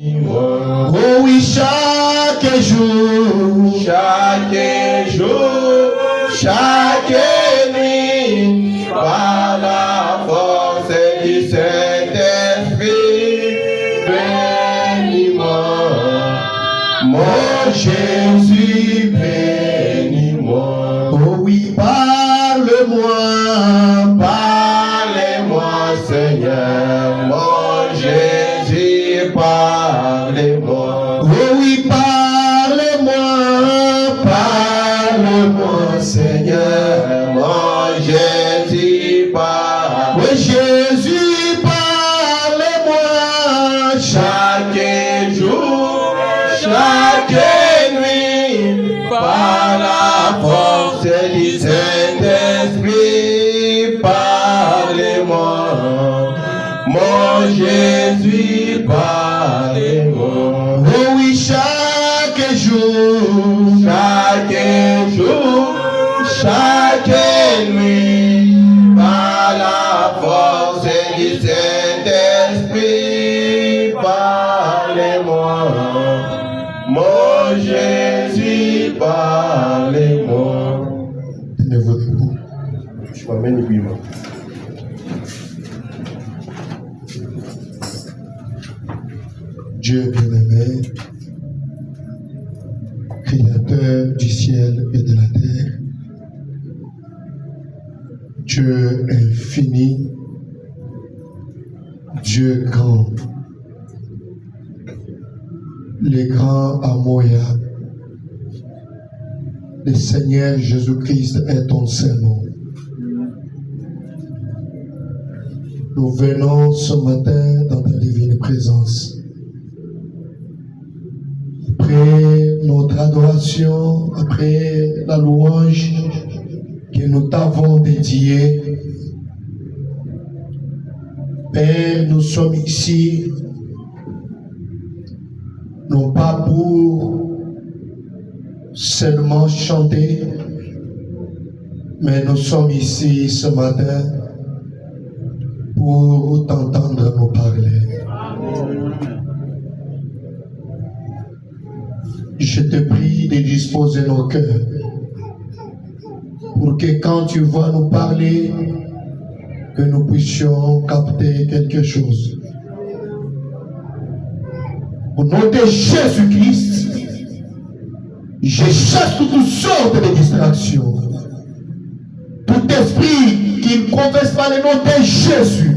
Oh oui, chaque jour, chaque nuit, par la force du Saint-Esprit, bénis-moi, mon Jésus, bénis-moi. Oh oui, parle-moi, Seigneur, mon Jésus, parle-moi. Oh oui, parle-moi, Seigneur, mon Jésus, parle-moi. Oui, Jésus, parle-moi, chaque jour, chaque nuit, par la force du Saint-Esprit, parlez-moi, mon Jésus, parlez-moi. Oh oui, chaque jour, chaque nuit, par la force du Saint-Esprit, parlez-moi, mon Jésus, parlez-moi. Tenez-vous debout. Je m'amène également. Dieu bien-aimé, Créateur du ciel et de la terre, Dieu infini, Dieu grand, le grand Amoya, le Seigneur Jésus-Christ est ton seul nom. Nous venons ce matin dans ta divine présence. Après notre adoration, après la louange que nous t'avons dédiée, Père, nous sommes ici, non pas pour seulement chanter, mais nous sommes ici ce matin pour t'entendre nous parler. Je te prie de disposer nos cœurs pour que quand tu vas nous parler, que nous puissions capter quelque chose. Au nom de Jésus-Christ, je chasse toutes sortes de distractions. Tout esprit qui ne confesse pas le nom de Jésus,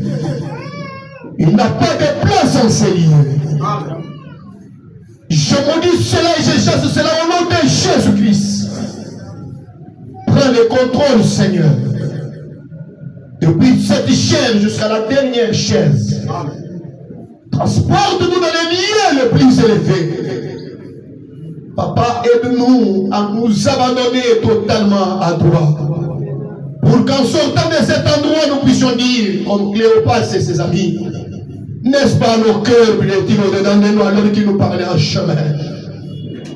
il n'a pas de place en ces lieux. Je maudis cela et je chasse cela au nom de Jésus-Christ. Prends le contrôle, Seigneur. Depuis cette chaise jusqu'à la dernière chaise. Transporte-nous dans les lieux les plus élevés. Papa, aide-nous à nous abandonner totalement à toi. Pour qu'en sortant de cet endroit, nous puissions dire, comme Cléopas et ses amis, n'est-ce pas nos cœurs brûlent-ils au-dedans de nous alors qu'ils nous parlaient en chemin?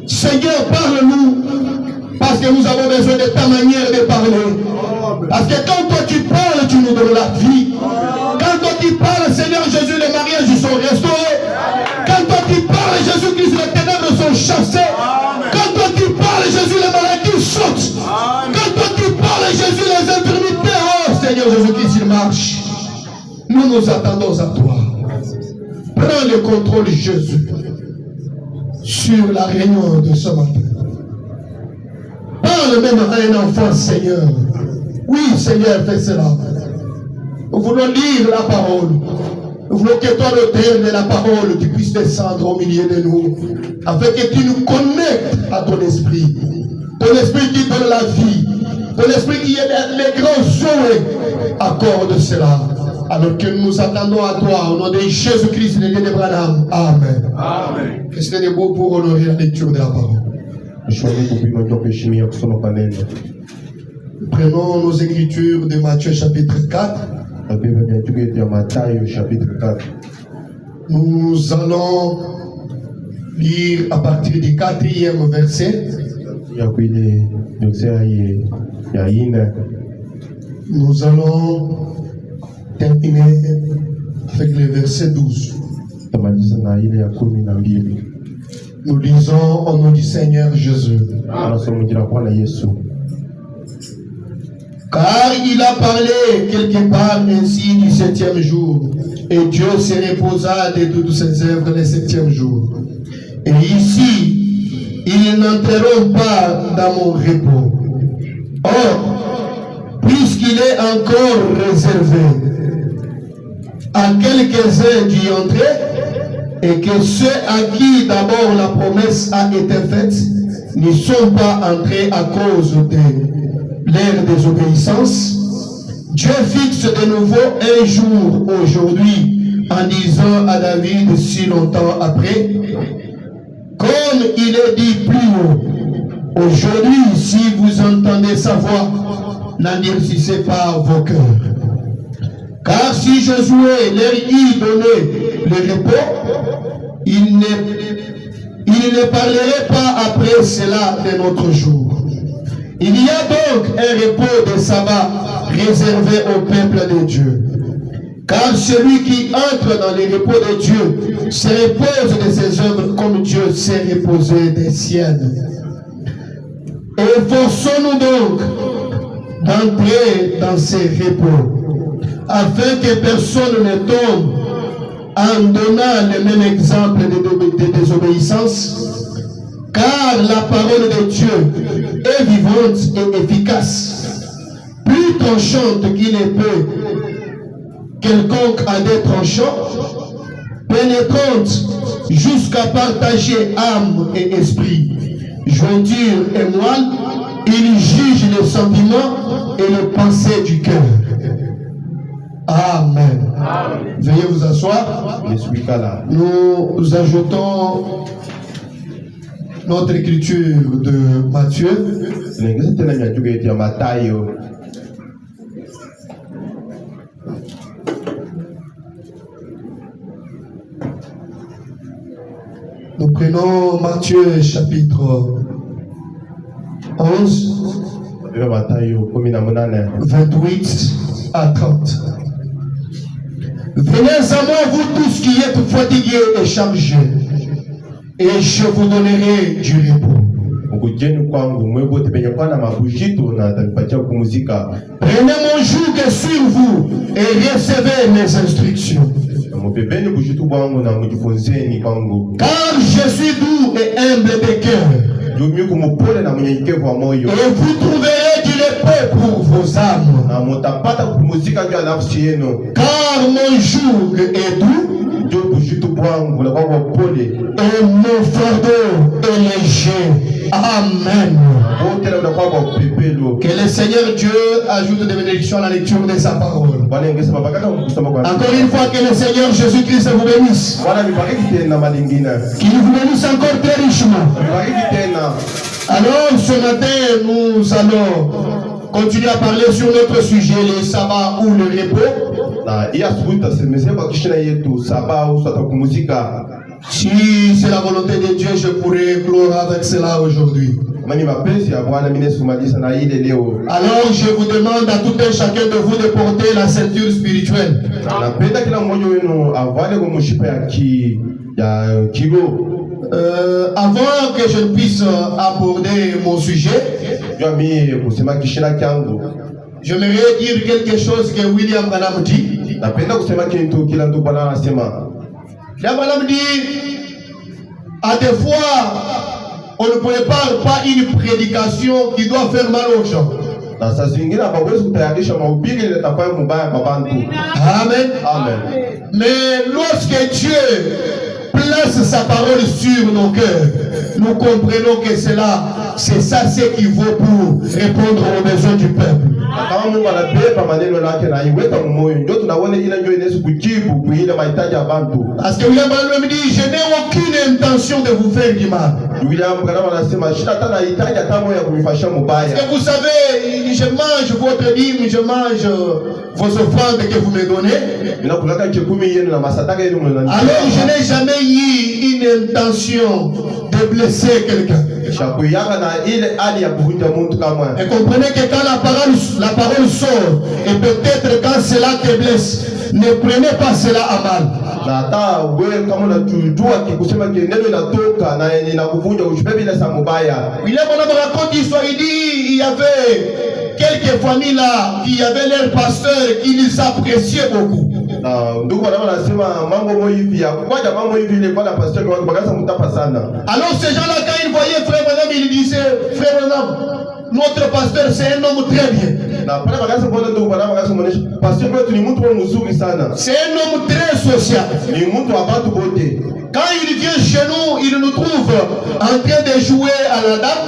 Seigneur, parle-nous, parce que nous avons besoin de ta manière de parler. Parce que quand toi tu parles, tu nous donnes la vie. Quand toi tu parles, Seigneur Jésus, les mariages sont restaurés. Quand toi tu parles, Jésus-Christ, les ténèbres sont chassées. Quand toi tu parles, Jésus, les maladies sautent. Quand toi tu parles, Jésus, les infirmités, oh Seigneur Jésus-Christ, il marche. Nous nous attendons à toi. Prends le contrôle, Jésus, sur la réunion de ce matin. Parle même à un enfant, Seigneur. Oui, Seigneur, fais cela. Nous voulons lire la parole. Nous voulons que toi, l'auteur de la parole, tu puisses descendre au milieu de nous, afin que tu nous connectes à ton esprit. Ton esprit qui donne la vie. Ton esprit qui est les grands souhaits. Accorde cela. Alors que nous nous attendons à toi, au nom de Jésus-Christ, le Dieu d'Abraham. Amen. Amen. Restez debout pour honorer la lecture de la parole. Prenons nos écritures de Matthieu chapitre 4. Nous allons lire à partir du 4e verset. Nous allons terminer avec le verset 12. Nous lisons au nom du Seigneur Jésus. Car il a parlé quelque part ainsi du 7e jour, et Dieu se reposa de toutes ses œuvres le 7e jour. Et ici, ils n'entreront pas dans mon repos. Or, puisqu'il est encore réservé à quelques-uns d'y entrer, et que ceux à qui d'abord la promesse a été faite ne sont pas entrés à cause de leur désobéissance, Dieu fixe de nouveau un jour aujourd'hui en disant à David si longtemps après, comme il est dit plus haut, aujourd'hui si vous entendez sa voix, n'endurcissez pas vos cœurs. Car si Josué leur y donnait le repos, il ne parlerait pas après cela de notre jour. Il y a donc un repos de sabbat réservé au peuple de Dieu. Car celui qui entre dans le repos de Dieu se repose de ses œuvres comme Dieu s'est reposé des siennes. Efforçons-nous donc d'entrer dans ces repos, afin que personne ne tombe en donnant le même exemple de désobéissance. Car la parole de Dieu est vivante et efficace, plus tranchante qu'il ne peut quelconque à des tranchants, pénétrante jusqu'à partager âme et esprit, jointure et moelle, il juge les sentiments et les pensées du cœur. Amen. Amen. Veuillez vous asseoir. Nous ajoutons notre écriture de Matthieu. Nous prenons Matthieu chapitre 11, 28 à 30. Venez à moi, vous tous qui êtes fatigués et chargés, et je vous donnerai du repos. Prenez mon joug sur vous et recevez mes instructions. Car je suis doux et humble de cœur. Et vous trouverez du repos pour vos âmes. Car mon joug est doux et mon fardeau est léger. Amen. Que le Seigneur Dieu ajoute des bénédictions à la lecture de sa parole. Encore une fois, que le Seigneur Jésus-Christ vous bénisse. Qu'il vous bénisse encore très richement. Alors, ce matin, nous allons continuer à parler sur notre sujet, le sabbat ou le repos. Si c'est la volonté de Dieu, je pourrais clore avec cela aujourd'hui. Alors je vous demande à tout un chacun de vous de porter la ceinture spirituelle. Avant que je ne puisse aborder mon sujet, j'aimerais dire quelque chose que William Branham dit. William Branham dit, à des fois, on ne prépare pas une prédication qui doit faire mal aux gens. Amen. Amen. Mais lorsque Dieu place sa parole sur nos cœurs, nous comprenons que c'est ça ce qui vaut pour répondre aux besoins du peuple. Parce que William Branham me dit, je n'ai aucune intention de vous faire du mal. Parce que vous savez, je mange votre dîme, je mange vos offrandes que vous me donnez. Alors je n'ai jamais eu une intention de blesser quelqu'un. Et comprenez que quand la parole sort, et peut-être quand cela te blesse, ne prenez pas cela à mal. Na hata wewe kama unajua kikusema neno inatoka na inakuvunja ushibe ile saa mbaya. Il est bon à raconter l'histoire, il dit il y avait quelques familles là qui avaient leur pasteur qui les appréciait beaucoup. Ndugu wanasema mambo moyo hivi ya kwa mambo hivi ile kwa pasteur wao bakaza mtapa sana. Alors ces gens là quand ils voyaient frère Branham, ils disaient frère Branham, notre pasteur c'est un homme très bien. Na pale bakaza mbona ndugu bakaza muonesha pasteur wetu ni mtu mzuri sana. C'est un homme très social. Ni mtu wa watu wote. Quand il vient chez nous, il nous trouve en train de jouer à la dame.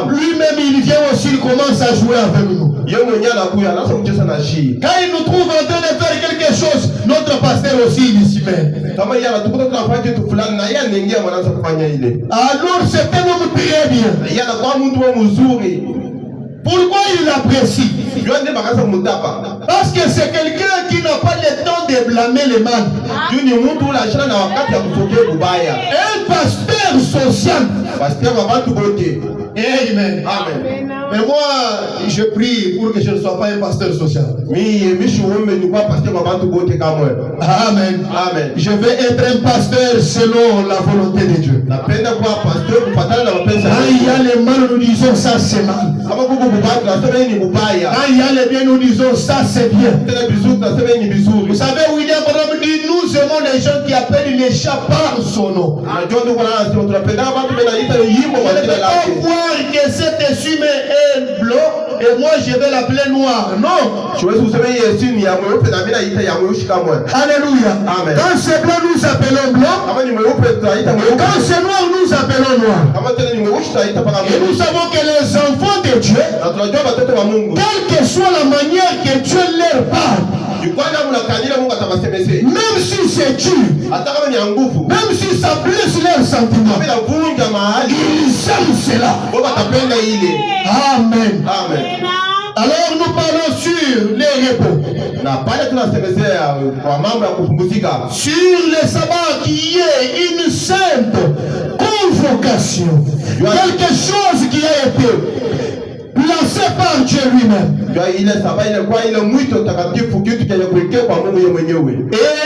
Lui-même, il vient aussi, il commence à jouer avec nous. Quand il nous trouve en train de faire quelque chose, notre pasteur aussi, il s'y met. Alors, c'est un homme très bien. Pourquoi il l'apprécie? Parce que c'est quelqu'un qui n'a pas le temps de blâmer les mal. Un pasteur social. Amen. Amen. Mais moi, je prie pour que je ne sois pas un pasteur social. Amen. Amen. Je vais être un pasteur selon la volonté de Dieu. Quand il y a les mal, nous disons ça c'est mal. Quand il y a les bien, nous disons ça c'est bien. Vous savez, William Branham dit nous aimons les gens qui appellent les chats par son nom. Je ne peux pas voir que cet essuie est blanc et moi je vais l'appeler noir. Non. Alléluia. Amen. Quand c'est blanc, nous appelons blanc. Quand c'est noir, nous appelons noir. Et nous savons que les enfants de Dieu, quelle que soit la manière que Dieu leur parle, même si c'est dur, même si ça blesse leurs sentiments, ils aiment cela. Amen. Amen. Alors nous parlons sur les repos. Sur le sabbat qui est une simple convocation. Quelque chose qui a été placé par Dieu lui-même. Et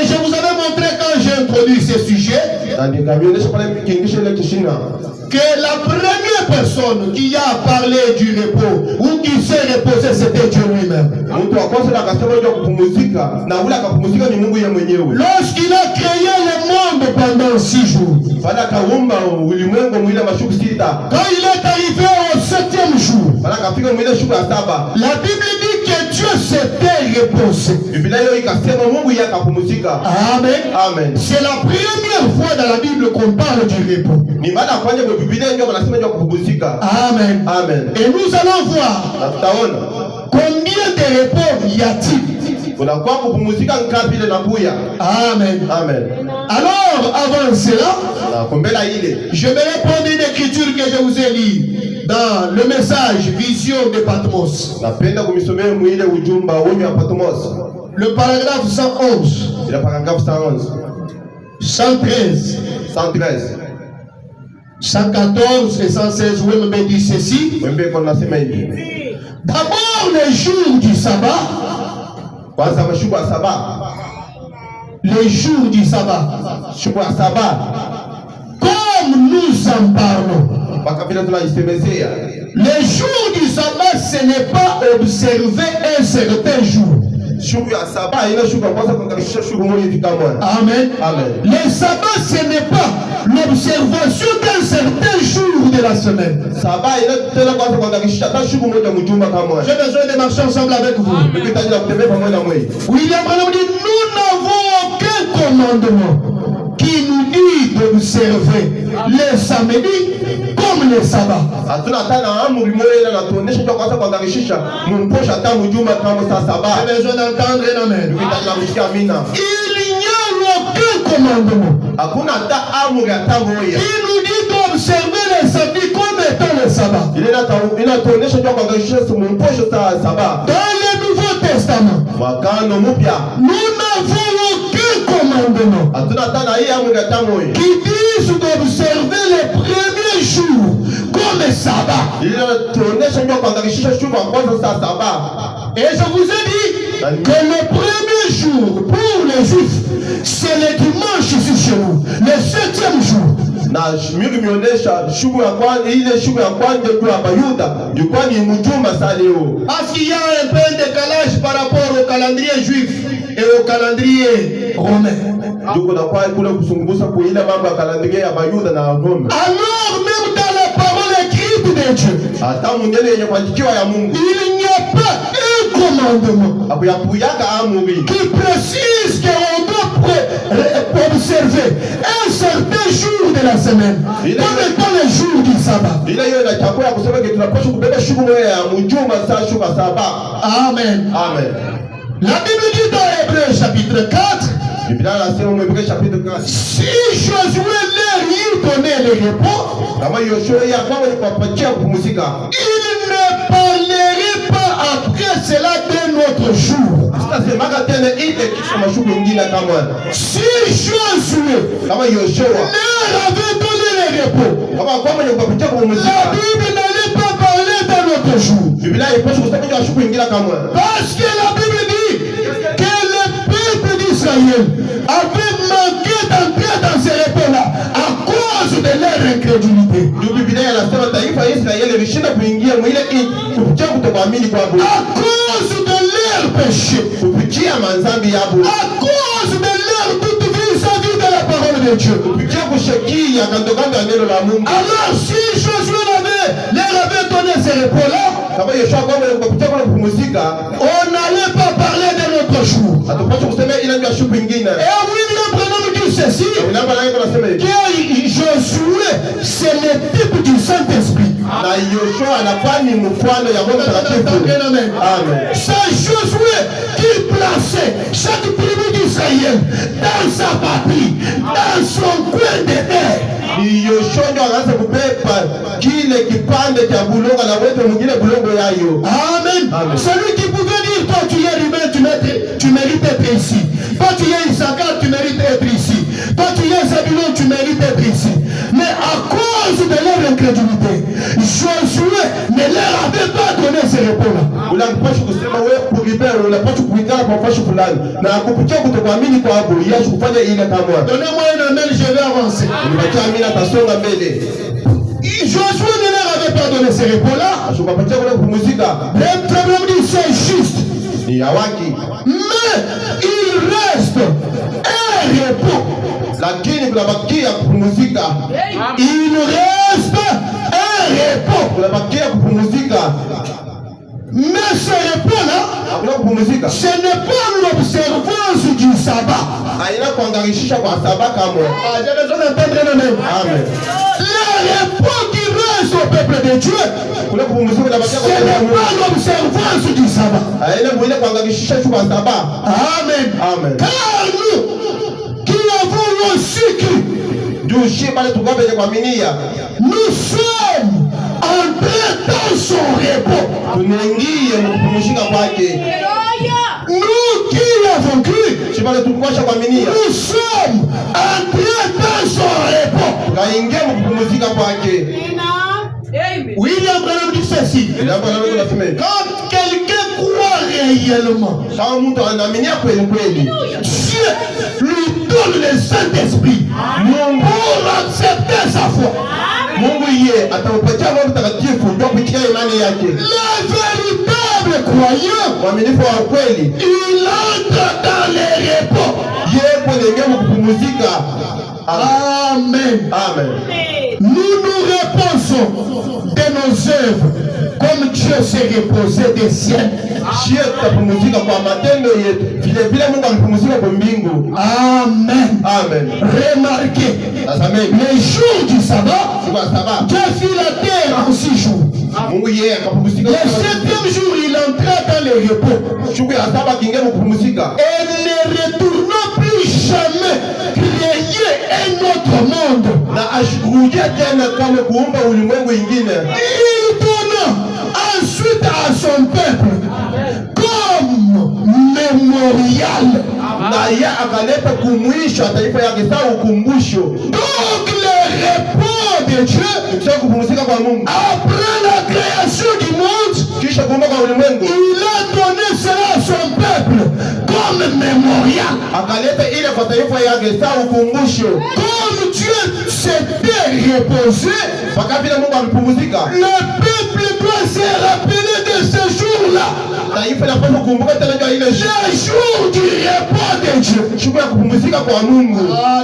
je vous avais montré quand j'ai introduit ce sujet que la première personne qui a parlé du repos ou qui s'est reposé, c'était Dieu lui-même. Lorsqu'il a créé le monde pendant 6 jours, quand il est arrivé au 7e jour, la Bible dit que Dieu s'était reposé. Amen. Amen. C'est la première fois dans la Bible qu'on parle du repos. Amen. Amen. Et nous allons voir combien de repos y a-t-il. Amen. Amen. Alors, avant cela, je vais prendre une écriture que je vous ai lue dans le message Vision de Patmos. Le paragraphe 111. Le paragraphe 111. 113. 113. 114 et 116, où il me dit ceci. D'abord les jours du sabbat. Les jours du sabbat. Comme nous en parlons. Les jours du sabbat, ce n'est pas observer un certain jour. Amen. Amen. Le sabbat, ce n'est pas l'observation d'un certain jour de la semaine. J'ai besoin de marcher ensemble avec vous. William Branham dit, nous n'avons aucun commandement qui nous dit d'observer les samedis comme les sabbats. J'ai besoin d'entendre un amen. Il n'y a aucun commandement qui nous dit d'observer les samedis comme étant les sabbats. Dans le Nouveau Testament, nous n'avons aucun commandement qui dit d'observer les premiers jours comme sabbat. Et je vous ai dit, que le premier jour pour les Juifs, c'est le dimanche ici chez nous, le 7e jour. Na mimi mionyesha shughuli ya kwanza, ile shughuli ya kwanza kwa Bayuda ilikuwa ni mjuma saa leo. Parce qu'il y a un peu de décalage par rapport au calendrier juif et au calendrier romain. Ndio na kwa kule kusungumza kwa ile mambo ya kalendria ya Bayuda na Roma. Alors même dans la parole écrite de Dieu, hata mungene yenye kuandikiwa ya Mungu, il n'y a pas un commandement qui précise qu'on doit observer un certain jour de la semaine comme étant le jour du sabbat. Amen. Amen. La Bible dit dans Hébreux chapitre 4, si Josué leur y donnait le repos, il ne parlerait pas après cela d'un autre jour. Si Josué leur avait donné le repos, la Bible n'allait pas parler d'un autre jour. Parce que la Bible dit que le peuple d'Israël avait manqué d'entrer dans ce repos-là à cause de leur incrédulité. À cause de leur péché. À cause de leur doute vis-à-vis de la parole de Dieu. Alors si Josué leur avait donné ce repos-là, on n'allait pas parler de notre jour. Et William Branham dit ceci, que Josué, c'est le type du Saint-Esprit. C'est Josué qui plaçait chaque tribu d'Israël dans sa patrie, dans son coin de terre. Amen. Celui qui pouvait dire, toi tu es Ruben, tu mérites être ici. Toi tu es Issachar, tu mérites être ici. Toi tu es Zabulon, tu mérites être ici. Mais à cause de leur incrédulité, Josué ne leur avait pas donné ce repos-là. Donnez-moi un amen, je vais avancer. Josué ne leur avait pas donné ce repos-là. Le problème dit c'est juste. Mais il reste un repos. Il reste un repos. Mais ce repos-là, ce n'est pas l'observance du sabbat. J'ai besoin d'entendre le même. Le repos qui reste au peuple de Dieu, ce n'est pas l'observance du sabbat. Amen. Car nous qui avons aussi cru, nous sommes entrés dans son repos. Nous qui avons cru, nous sommes entrés dans son repos. William Branham dit ceci. Quand quelqu'un croit réellement, Dieu lui donne le Saint-Esprit pour accepter sa foi. Le véritable croyant, il entre dans les repos. Amen. Nous nous reposons de nos œuvres comme Dieu s'est reposé des siennes. Amen. Remarquez, les jours du sabbat, Dieu fit la terre en 6 jours. Le 7e jour, il entra dans le repos. Et ne retourna plus jamais créer un autre monde. Il donna ensuite à son peuple comme mémorial. Donc le repos de Dieu, après la création du monde, il a donné cela à son peuple comme mémorial. Akaleta ile kwa taifa yake sawa ukumbusho. Comme Dieu s'était reposé, Mpaka vile Mungu alipumzika. le peuple doit se rappeler de ce jour-là. Taifa linapaswa kukumbuka tena juu ya ile Le jour du repos de Dieu. siku ya kupumzika kwa Mungu.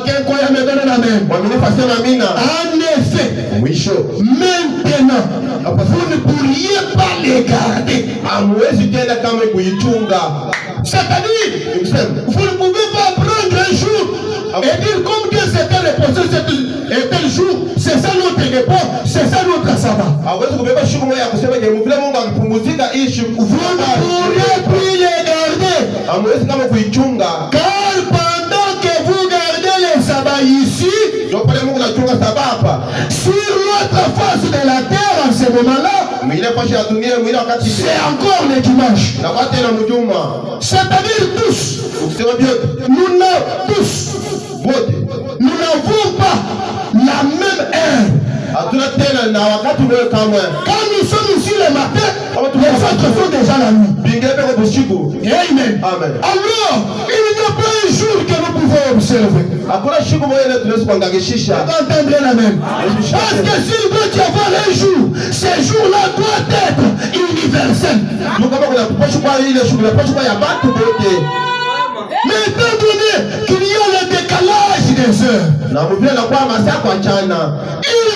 Quel croyant me donne la main. Mwaminifu asema amina. En effet, Mwisho maintenant, vous ne pourriez pas les garder. hamwezi tena kama kuichunga. C'est-à-dire, vous ne pouvez pas prendre un jour et dire comme Dieu s'était reposé et tel jour, c'est ça notre repos, c'est ça notre sabbat. Hawezi kubeba siku moja ya kusema je, vile Mungu alipumzika hii siku. Vous ne pourriez plus les garder. Hamwezi kama kuichunga. Car pendant que vous gardez les sabbats ici, Ndio pale Mungu anachunga sababa. sur l'autre face de la terre en ce moment-là, Mwile pasha ya dunia mwile wakati c'est encore le dimanche. na kwa tena mjuma. C'est-à-dire tous, Ukisema vyote nous n'avons pas la même heure. hatuna tena na wakati mwe kama. Quand nous sommes ici le matin, les autres sont déjà la nuit. Bingebe kwa usiku. Amen. Amen. Alors, il n'y a pas un jour que nous pouvons observer. Hakuna siku moja ile tunaweza kuangagisha. Entendez la même. Parce que s'il doit y avoir un jour, ce jour-là doit être universel. Ndio kama kuna kupasha kwa ile shughuli kupasha kwa ya watu wote. Mais étant donné qu'il y a le décalage des heures, Na mvile na kwa masaa kwa jana.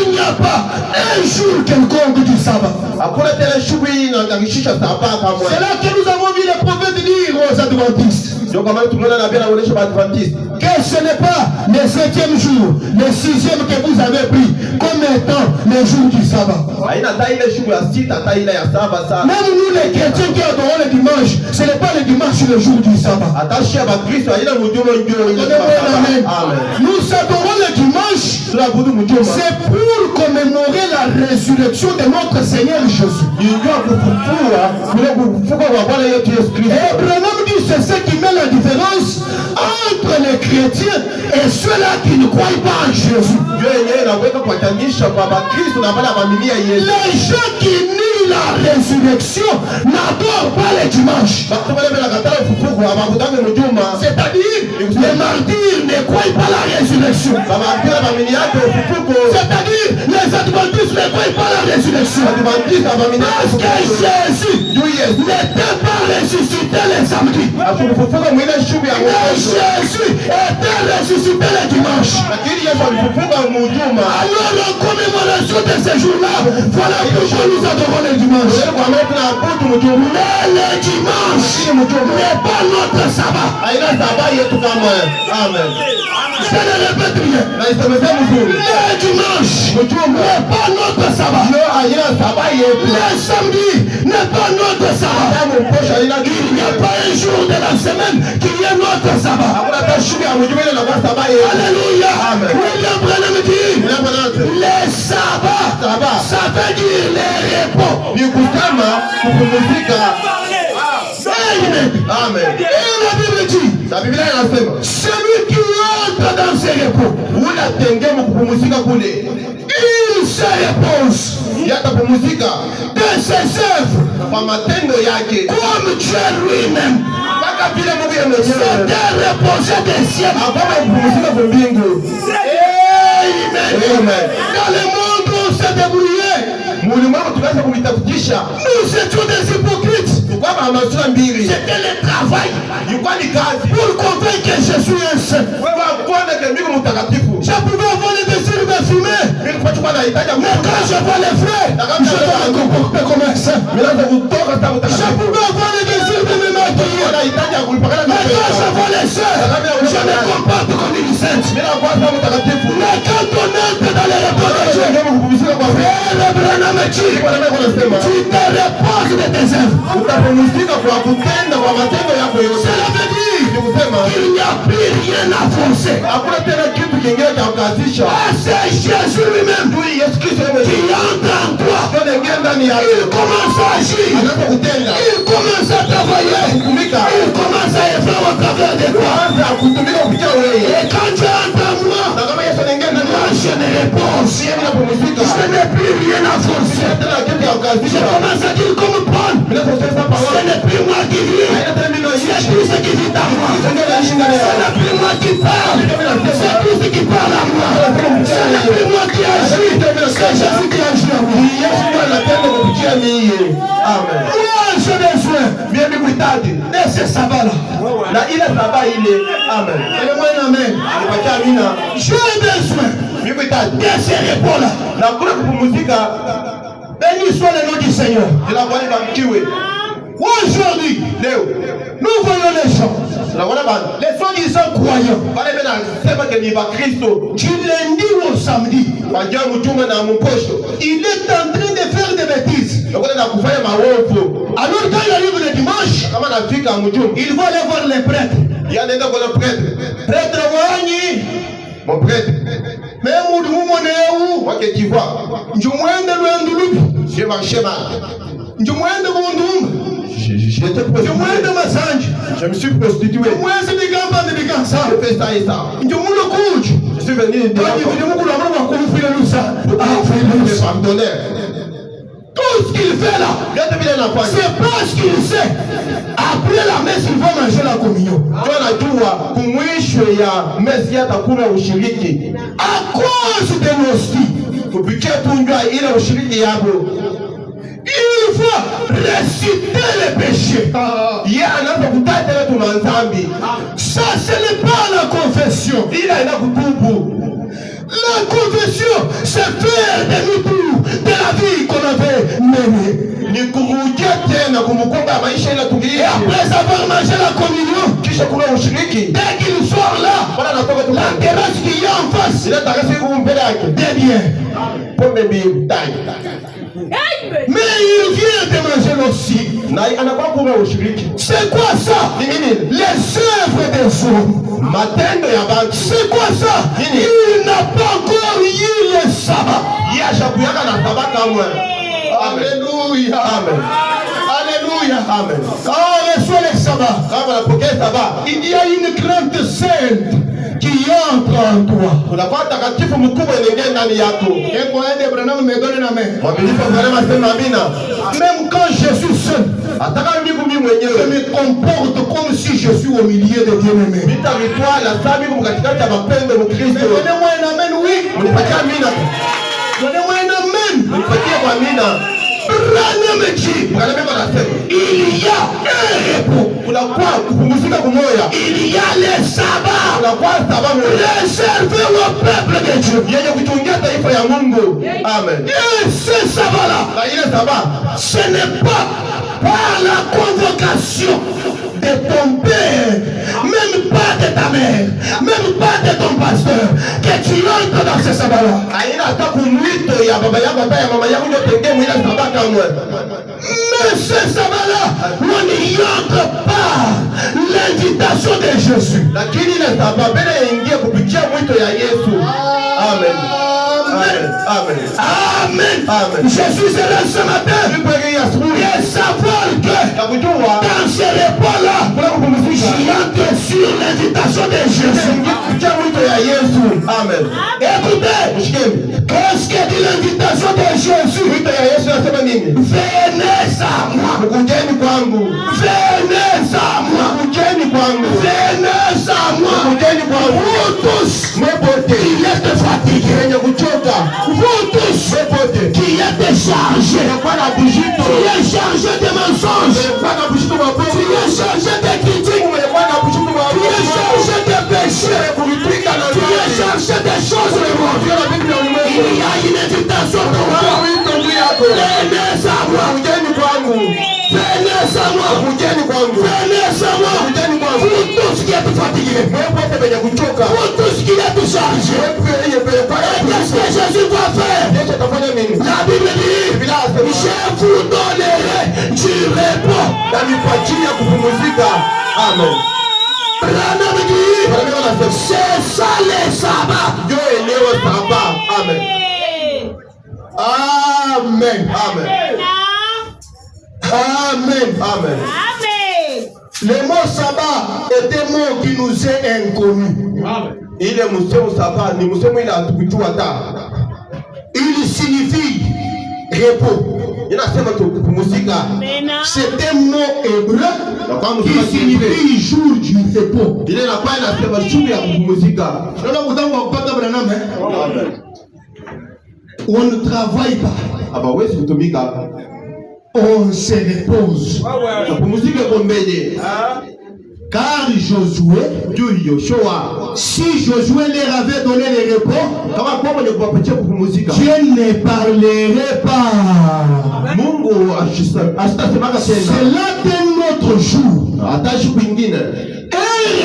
il n'y a pas un jour quelconque du sabbat. Hakuna tena shughuli inaangagisha sababa kama. C'est là que nous avons vu les prophètes dire aux adventistes Ndio kama tunaona nabii anaonyesha Waadventista que ce n'est pas le 7e jour, le 6e que vous avez pris comme étant le jour du sabbat. haina hata ile shughuli ya sita hata ile ya saba sana. Même nous les chrétiens qui adorons le dimanche, ce n'est pas le dimanche le jour du sabbat. Hata shia Bakristo haina mjuma ndio ile Amen. Amen. Nous adorons le dimanche, Tunaabudu mjuma. c'est pour commémorer la résurrection de notre Seigneur Jésus. Ndio kufufua kule kufufuka kwa Bwana yetu Yesu Kristo. Et Branham dit c'est ce qui met la différence entre les chrétiens et ceux-là qui ne croient pas en Jésus. Ndio yenyewe inaweka kuwatanisha kwa Bakristo na wale waamini Yesu. Les gens qui nient la résurrection n'adorent pas le dimanche. Bakristo wale wanakataa ufufuko hawakutange mjuma. C'est-à-dire, les martyrs ne croient pas la résurrection. Kama pia waamini yake ufufuko. C'est-à-dire, les adventistes ne croient pas la résurrection. Waadventista waamini Parce que Jésus n'était pas ressuscité le samedi. Akufufuka mwile shughuli ya Mais Mungu. Jésus était ressuscité le dimanche. Lakini Yesu alifufuka mjuma. Alors, en commémoration de ce jour-là, voilà pourquoi nous adorons le dimanche. Ndio kwa maana tunaabudu mjuma. Mais le dimanche n'est pas notre sabbat. Haina sababu yetu kama. Amen. Je ne répète rien. Na isemeze mzuri. Le dimanche n'est pas notre sabbat. Ndio haina sababu yetu. Le samedi n'est pas notre sabbat. Kama mposha haina Il n'y a pas un jour de la semaine qui est notre sabbat. hakuna hata shughuli ya mjuma ile inakuwa sababu yetu. Alléluia. Amen. William Branham dit, Ndio maana les sabbats, Sabbat. ça veut dire les repos. ni kusema kupumzika. Amen. Amen. Et la Bible dit, Na Biblia inasema celui qui entre dans ce repos, unatengema kupumzika kule. il se repose Yatapumzika de ses œuvres kwa matendo yake. comme Dieu lui-même Mpaka vile Mungu yeye mwenyewe s'était reposé des cieux. akama kupumzika kwa mbingu. Amen. Amen. Dans le monde où on s'est débrouillé, Mulimwengu tukaanza kujitafutisha. nous étions des hypocrites. Tulikuwa na sura mbili. C'était le travail Ilikuwa ni kazi. pour convaincre que je suis un saint. Wewe akuone ke mbingu mtakatifu. Je pouvais avoir le désir de fumer, Mimi kwa chukua nahitaji mais quand je vois les frères, je dois me comporter comme un saint. Mimi kutoka sasa Je mtakatifu. pouvais avoir le désir de me maquiller, Nahitaji kulipakana na mais quand je vois les sœurs, je me comporte comme une sainte. Mimi kwa sasa mtakatifu. Mais quand on entre dans les repos de Dieu, Ndio kupumzika kwa mbingu. le Branham dit, Bwana Mungu anasema tu te reposes de tes œuvres. utapumzika kwa kutenda kwa matendo yako yote. Cela veut dire Ni kusema qu'il n'y a plus rien à forcer. hakuna tena kitu kingine cha kukazisha. Ah, c'est Jésus lui-même Huyu Yesu Kristo yeye qui mwenyewe entre en toi. ndio anaingia ndani Il yako. commence à agir. Anaanza kutenda. Il commence à travailler. Kutumika. Il commence à œuvrer au travers de toi. Anaanza kutumika kupitia wewe. Et quand tu entres en moi, Na kama Yesu anaingia ndani moi yako, je me repose. yeye anapumzika. Je n'ai plus rien à forcer. Tena kitu ya Je kukazisha. commence à dire comme Paul. Bila kusema Ce pamoja. n'est plus moi qui vis. Haina tena mimi C'est naishi. Christ qui vit en moi. n'est plus moi qui parle, c'est Christ qui parle à moi. Ce n'est plus moi qui agis, c'est Jésus qui agit à moi. Amen. Moi, j'ai besoin de ce sabbat-là. Na ile saba ile. Amen. Fais-le-moi un amen. J'ai besoin de ce repos-là. Na kule kupumzika. Béni soit le nom du Seigneur. Aujourd'hui, nous voyons les gens, les soi-disant croyants, du lundi au samedi, il est en train de faire des bêtises. Alors quand il arrive le dimanche, il va aller voir les prêtres. Prêtre Wani, mon prêtre, mais Moudou tu vois, j'ai marché mal. Je me suis prostitué. Je fais ça et ça. Je suis venu de tout ce qu'il fait là, c'est parce qu'il sait. Après la messe, il va manger la communion. À cause de nos il faut réciter les péchés. Ça, ce n'est pas la confession. La confession, c'est faire demi-tour de la vie qu'on avait menée. Et après avoir mangé la communion, dès qu'il sort là, la terrasse qui est en face, des biens. Mais il vient de manger aussi. C'est quoi ça? Les œuvres des hommes. C'est quoi ça? Il n'a pas encore eu le sabbat. Alléluia. Amen. Alléluia. Amen. Quand on reçoit le sabbat, il y a une crainte sainte qui entre en toi. Même quand je suis seul, je me comporte comme si je suis au milieu des bien-aimés. Donnez-moi un amen, oui. Donnez-moi un amen. Il y a un repos. Il y a les sabbats réservés au peuple de Dieu. Amen. Et ce sabbat-là, ce n'est pas par la convocation de ton père, même pas de ta mère, même pas de ton pasteur, que tu entres dans ce sabbat-là. Mais ce sabbat-là, on n'y entre pas l'invitation de Jésus. Amen. Amen. Amen. Jésus est là ce matin. Et savoir que dans ce repas-là, j'entre sur l'invitation de Jésus. Amen. Écoutez, qu'est-ce que dit l'invitation de Jésus? Venez à moi. Venez à moi. Venez à moi. Vous tous qui êtes fatigués, vous tous qui êtes chargés, qui êtes chargés de mensonges, qui êtes chargés de critiques, qui êtes chargés de péchés, qui êtes chargés de choses de monde. Il y a une invitation pour moi. Venez à moi. Venez à moi. Venez à moi. Vous tous qui êtes fatigués, vous tous qui êtes chargés. Qu'est-ce que Jésus va faire? La Bible dit, je vous donnerai du repos. Amen. C'est ça les sabbats. Amen. Amen. Amen. Amen. Amen. Le mot sabbat est un mot qui nous est inconnu. Il signifie Il signifie repos. inasema tu kupumzika. C'est un mot hébreu qui signifie jour du repos. Ile na kwa inasema siku ya kupumzika. Ndio mtango wa kupata Branham Amen. On ne travaille pas. Abawezi kutumika. On se repose. Kupumzika kwa mbele. Car Josué, si Josué leur avait donné le repos, Dieu ne parlerait pas. C'est là d'un autre jour. Un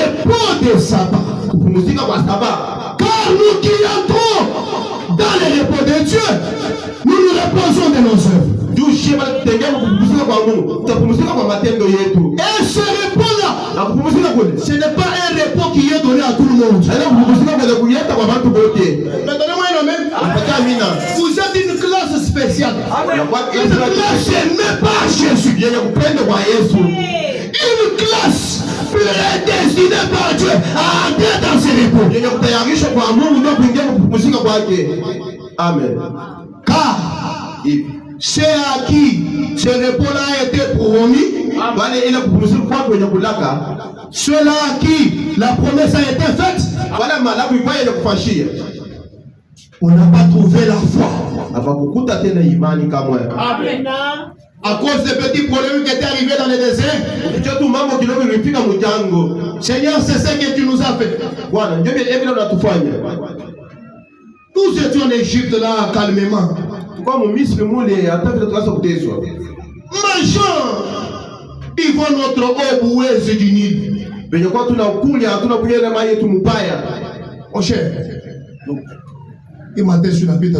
repos de sabbat. Car nous qui entrons dans le repos de Dieu, nous nous reposons de nos œuvres. Et ce repos-là, ce n'est pas un repos qui est donné à tout le monde. Mais donnez-moi un amen. Vous êtes une classe spéciale. Une classe aimée par Jésus. Une classe prédestinée par Dieu à entrer dans ce repos. Amen. Car c'est à qui ce repos-là a été promis. Ceux-là à qui la promesse a été faite. On n'a pas trouvé la foi. Amen. À cause des petits problèmes qui étaient arrivés dans le désert. Seigneur, c'est ce que tu nous as fait. Nous étions en Égypte là calmement. Mangeons. Ils vont notre eau boueuse du Nil. Mon cher. Il m'a déçu la vie.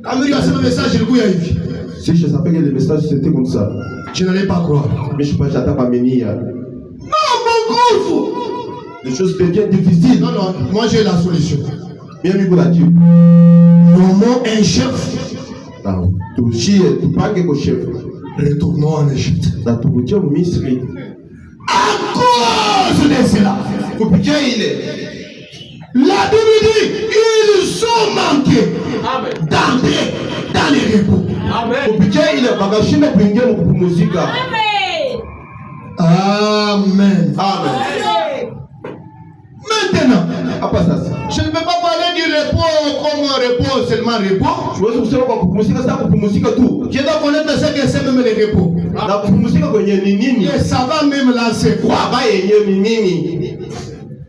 Quand il a ce message, il couille à Yves. Si je savais que le message c'était comme ça, je n'allais pas croire. Mais je ne peux pas venir. Non, mon groupe. Les choses deviennent difficiles. Non, non, moi j'ai la solution. Bien mis pour la Dieu. Nommons un chef. Retournons en Égypte. À cause de cela, la Bible dit ils ont manqué d'entrer dans les repos. Amen. Amen. Amen. Maintenant, je ne peux pas parler du repos comme un repos, seulement repos. Je dois connaître ce que c'est même le repos. Et ça va même là, c'est quoi?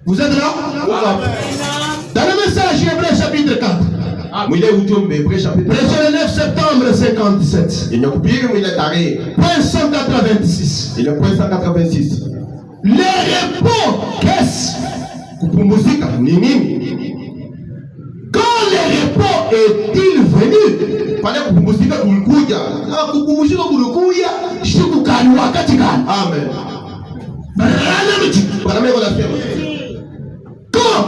Vous êtes là? Dans le message Hébreu chapitre 4. Prêché le 9 septembre 57. Point 186. Le repos, qu'est-ce? Quand le repos est-il venu? Amen. Quand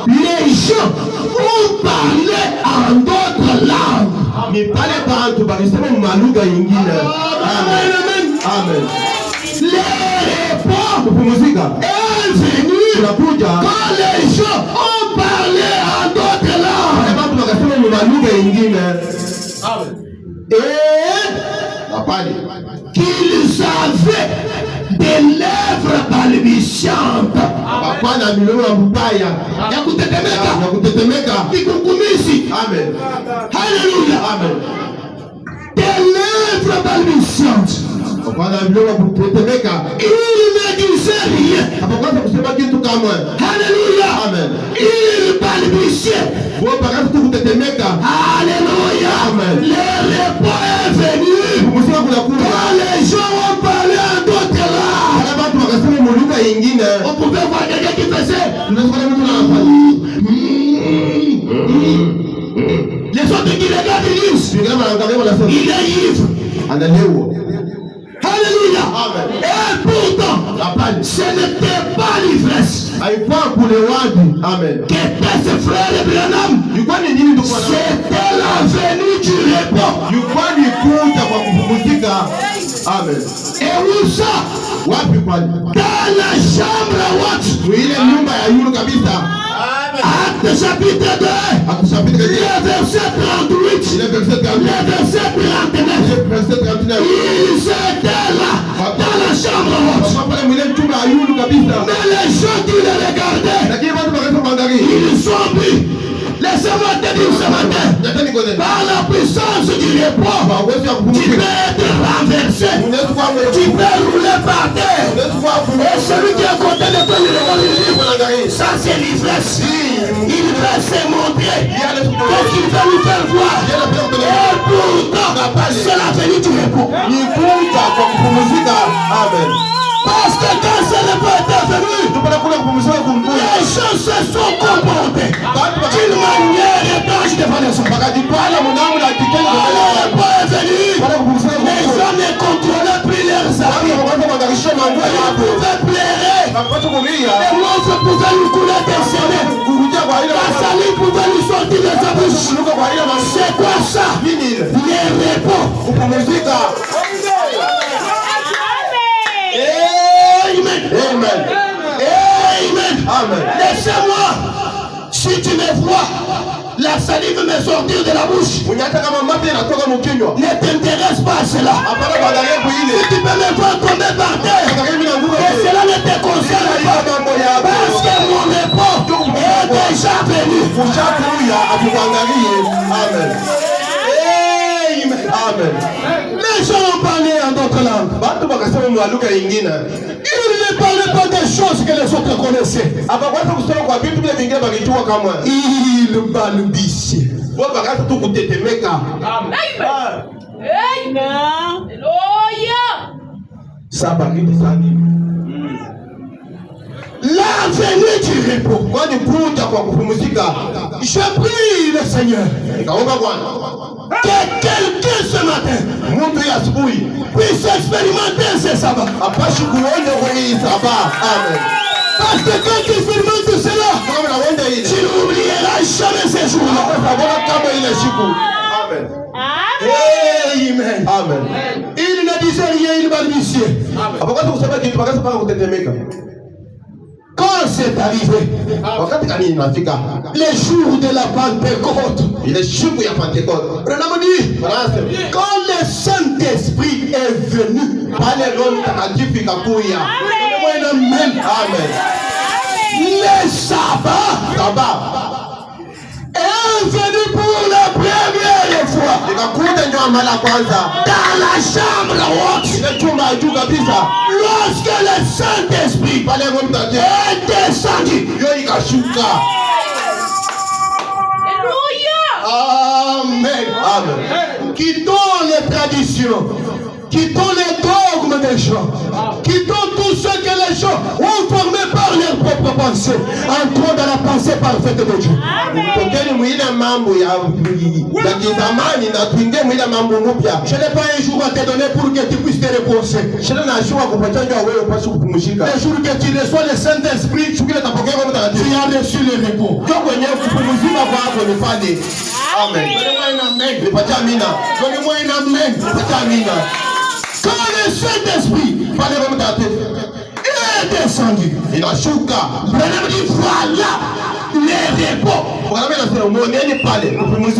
les gens ont parlé en d'autres langues. Amen. Les repos est venu quand les gens ont parlé en d'autres langues. Et qu'ils avaient des lèvres balbutiantes. Amen. Alléluia. Amen. Des lèvres balbutiantes. Il ne disait rien. Alléluia. Amen. Il balbutiait. Alléluia. Amen. Le repos est venu. Quand les gens ont parlé en d'autres langues. On pouvait voir quelqu'un qui faisait. Les autres qui regardent, ils disent il est ivre. Alléluia. Amen. Et pourtant, ce n'était pas l'ivresse. Amen. Qu'était ce frère Branham? C'était la venue du repos. Amen. Et où ça? Dans la chambre haute. Acte chapitre 2. chapitre 10. Le verset 38. Le verset 38. Le verset 39. Le verset 39. Ils étaient là, dans la chambre haute. Mais les gens qui les regardaient, ils sont pris. Laissez-moi te dire ce matin, par la puissance du repos, tu peux être renversé, tu peux rouler par terre. Et celui qui est à côté de toi, ça c'est l'ivresse. Il veut se montrer. Qu'est-ce qu'il veut nous faire voir? Et pourtant, c'est la venue du repos. Amen. Parce que quand ce repos est venu, les choses se sont comportées d'une manière étrange devant les hommes. Le repos est venu, les gens ne contrôlaient plus leurs habits. Ils pouvaient pleurer, les monstres pouvaient lui couler des scellés, la salive pouvait lui sortir de sa bouche. C'est quoi ça? Les repos. Amen. Amen. Amen. Amen. Laissez-moi. Si tu me vois, la salive me sortir de la bouche. Ne t'intéresse pas à cela. Si tu peux me voir tomber par terre, et cela ne te concerne pas. Parce que mon repos est déjà venu. Amen. Amen. Les gens ont parlé en d'autres langues. Ils ne parlaient pas des choses que les autres connaissaient. Ils balbutiaient. La venue du repos. Je prie le Seigneur que quelqu'un ce matin puisse expérimenter ce sabbat. Parce que quand tu expérimentes cela, tu n'oublieras jamais ces jours-là. Amen. Amen. Il ne disait rien, il balbutiait. Quand c'est arrivé, les jours de la Pentecôte, quand le Saint-Esprit est venu, le sabbat est venu pour la première fois dans la chambre haute. Lorsque le Saint-Esprit est descendu, Amen. Amen. Quittons les traditions, quittons les dogmes des gens, quittons tout ce que les gens ont formé par leurs propres pensées, entrons dans la pensée parfaite de Dieu. Je n'ai pas un jour à te donner pour que tu puisses te reposer. Le jour que tu reçois le Saint-Esprit, tu as reçu le repos. Amen. Donnez-moi un amen. Donnez-moi un amen. Quand le Saint-Esprit est descendu, Branham dit voilà les repos. Je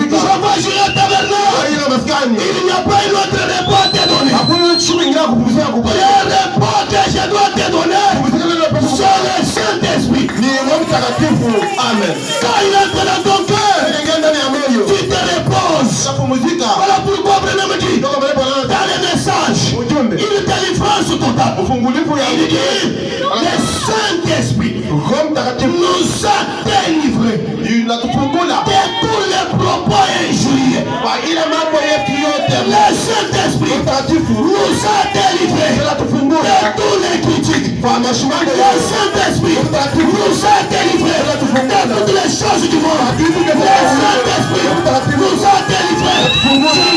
vois sur le tabernacle, il n'y a pas un autre repos à te donner. Le repos que je dois te donner, c'est le Saint-Esprit. Amen. Quand il entre dans ton cœur, tu te reposes. Voilà pourquoi Branham dit dans les messages, il délivre sur ton table. Il dit le Saint-Esprit nous a délivrés de tous les propos injurieux. Le Saint-Esprit nous a délivrés de tous les critiques. Le Saint-Esprit nous a délivrés de toutes les choses du monde. Le Saint-Esprit nous a délivrés du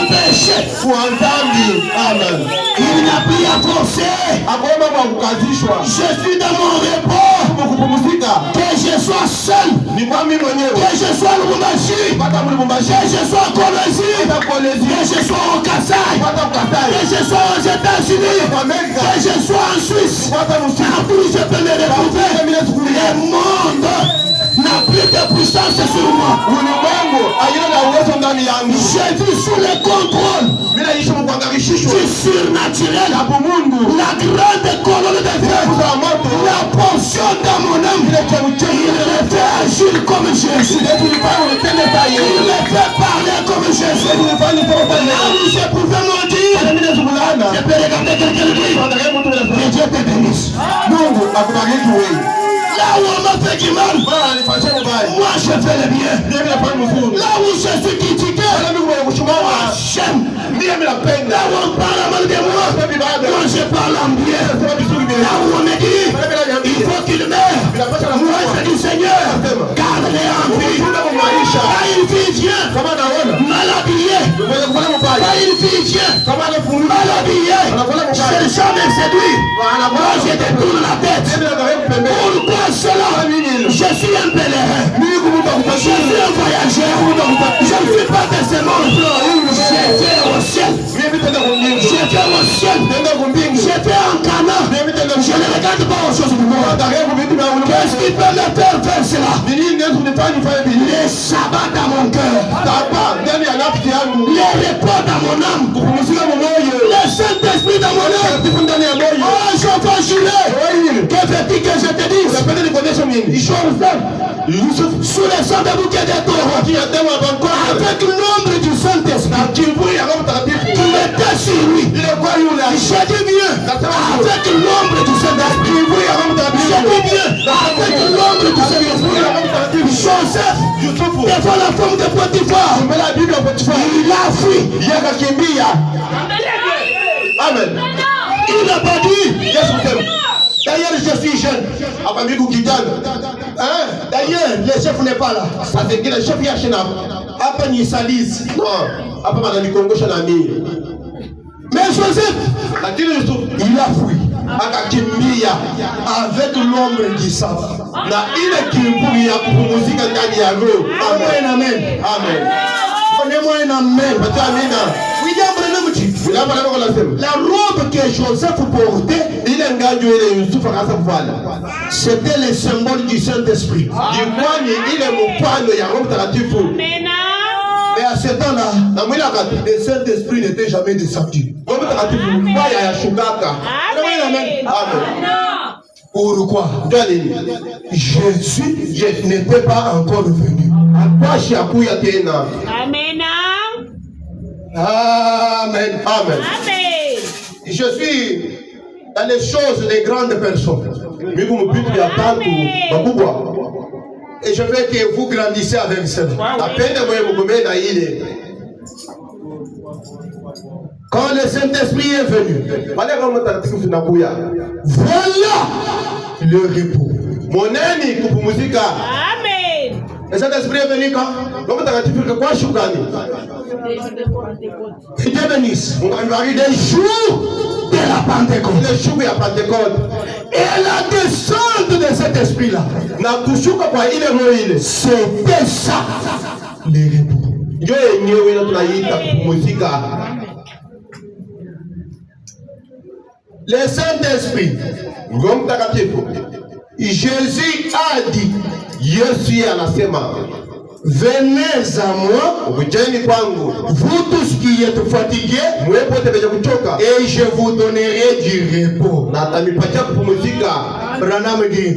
péché. Amen. Il n'a plus à forcer. Je suis dans mon repos. Que je sois seul, que je sois Lubumbashi, que je sois Kolwezi, que je sois au Kassai, que je sois aux États-Unis, que je sois en Suisse, partout je peux me retrouver. Le monde n'a plus de puissance sur moi. J'ai vu sous le contrôle du surnaturel la grande colonne de feu, la portion dans mon âme. Il me fait agir comme Jésus. Il me fait parler comme Jésus. Là où je pouvais me dire, je peux regarder quelqu'un lui. Que Dieu te bénisse. Là où on m'a fait du mal, moi je fais le bien. Là où je suis critiqué, j'aime. Là où on parle mal de moi, moi je parle en bien. Là où on me dit, il faut qu'il meure, moi je dis Seigneur, garde-les en vie. Quand une fille vient, mal habillée, quand une fille vient, mal habillée, cherchant me séduire, moi je détourne la tête. Pourquoi cela? Je suis un pèlerin, je suis un voyageur, je ne suis pas de ce monde. J'ai fait au ciel, j'ai fait au ciel, j'ai fait en Cana. Je ne regarde pas aux choses du monde. Qu'est-ce qui peut me faire faire cela? Les sabbats dans mon cœur, les repos dans mon âme, le Saint-Esprit dans mon âme. Oh, je vais jurer. Que veux-tu que je te dise? Sous le sang de bouquet de taureaux, avec l'ombre du Saint-Esprit qui était sur lui. Je dis bien, avec l'ombre du Saint-Esprit. Je dis bien, avec l'ombre du Saint-Esprit. Joseph, devant la femme de Potiphar, il a fui. Amen. Il n'a pas dit. D'ailleurs, je suis jeune. D'ailleurs, le chef n'est pas là. Ça veut dire que le chef est chez nous. Mais Joseph, il a fui. Avec l'ombre du sang. Amen, amen. Amen. Donnez-moi un amen. La robe que Joseph portait, c'était le symbole du Saint-Esprit. Mais à ce temps-là, le Saint-Esprit n'était jamais descendu. Pourquoi? Jésus n'était pas encore venu. Amen. Amen. Amen. Je suis dans les choses des grandes personnes. Et je veux que vous grandissiez avec cela. Quand le Saint-Esprit est venu, voilà le repos. Amen. Le Saint-Esprit est venu quand? Dieu bénisse. Les jours de la Pentecôte. Et la descente de cet esprit-là, c'était ça, le repos. Le Saint-Esprit, Jésus a dit, venez à moi, vous tous qui êtes fatigués, et je vous donnerai du repos. Branham dit,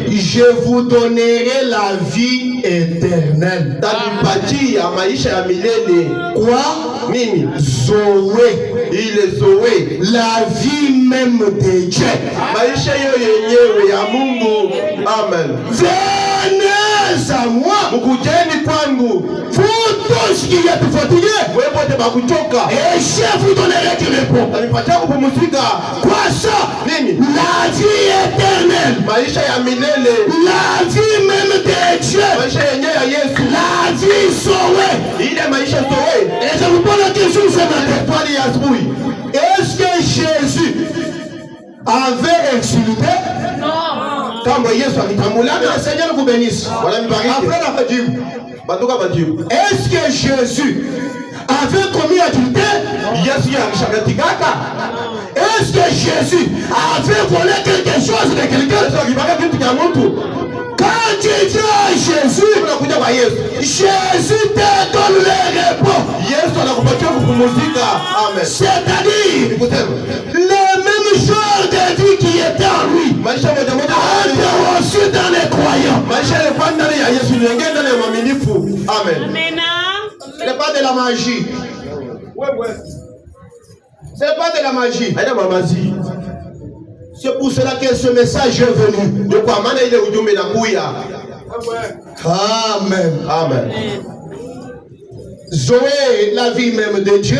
je vous donnerai la vie éternelle. Quoi? Zoé. La vie même de Dieu. Amen. Venez à moi, vous tous qui êtes fatigués, et je vous donnerai du repos. Quoi ça? La vie éternelle, la vie même de Dieu, la vie sauvée. Et je vous pose la question ce matin. Est-ce que Jésus avait insulté? Non. Le Seigneur vous bénisse. Après la fatigue, est-ce que Jésus avait commis adultère? Est-ce que Jésus avait volé quelque chose de quelqu'un? Quand tu dis à Jésus, Jésus te donne les repos. C'est-à-dire le même genre de vie qui était en lui a été reçu dans les croyants. Amen. Ce n'est pas de la magie. Ce n'est pas de la magie. C'est pour cela que ce message est venu. Amen. Amen. Zoé, la vie même de Dieu.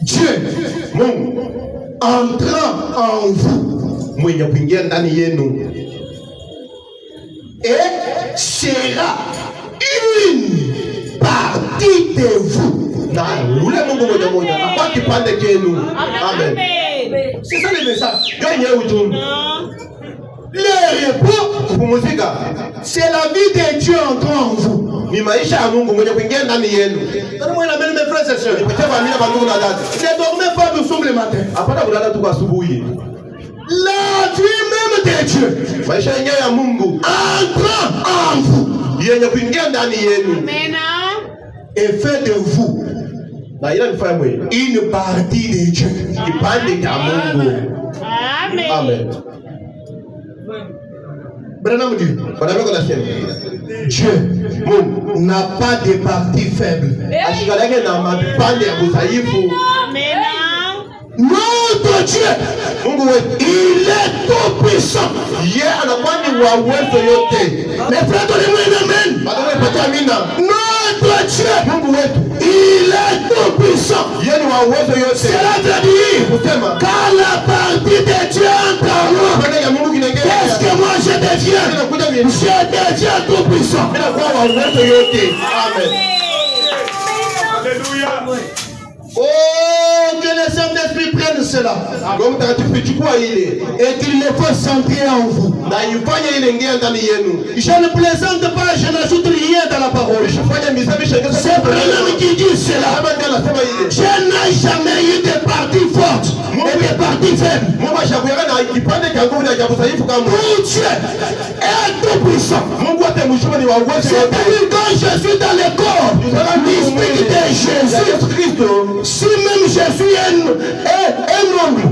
Dieu entrant en vous et sera une partie de vous. Amen. C'est ça le message. Le repos, c'est la vie de Dieu entrant en vous. Donnez-moi la main, mes frères et sœurs. Ne dormez pas, nous sommes le matin. La vie même de Dieu entrant en vous et fait de vous une partie de Dieu. Amen. Dieu n'a pas de partie faible. Notre Dieu, il est tout puissant. Mes frères, donnez-moi un amen. Notre Dieu, il est tout puissant. Cela veut dire, quand la partie de Dieu entre en moi, qu'est-ce que moi je deviens? Je deviens tout puissant. Amen. Alléluia. Oh, que le Saint-Esprit prenne cela. Et qu'il le fasse sentir en vous. Je ne plaisante pas, je n'ajoute rien dans la parole. C'est Branham qui dit cela. Je n'ai jamais eu de partie forte et de partie faible. Pour Dieu est tout puissant. C'est-à-dire quand je suis dans le corps mystique de Jésus, si même je suis un ongle,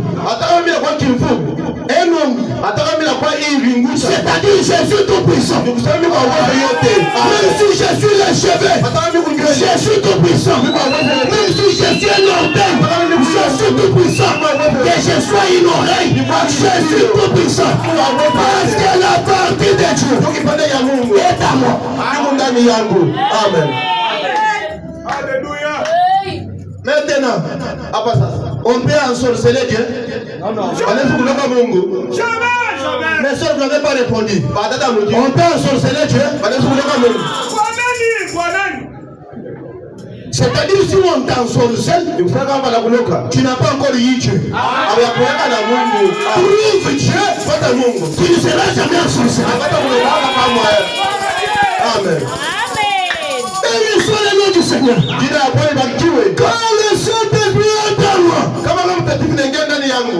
c'est-à-dire je suis tout puissant. Même si je suis le cheveu, je suis tout puissant. Même si je suis un orteil, je suis tout puissant. Que je sois une oreille, je suis tout puissant. Parce que la partie de Dieu est à moi. Amen. Alléluia. Maintenant, on peut ensorceler Dieu. Mes soeurs, vous n'avez pas répondu. On peut ensorceler Dieu. C'est-à-dire si on t'ensorcelle, tu n'as pas encore eu Dieu. Prouve Dieu, tu ne seras jamais ensorcelé. Amen. Béni soit le nom du Seigneur. Quand le Saint-Esprit est en moi,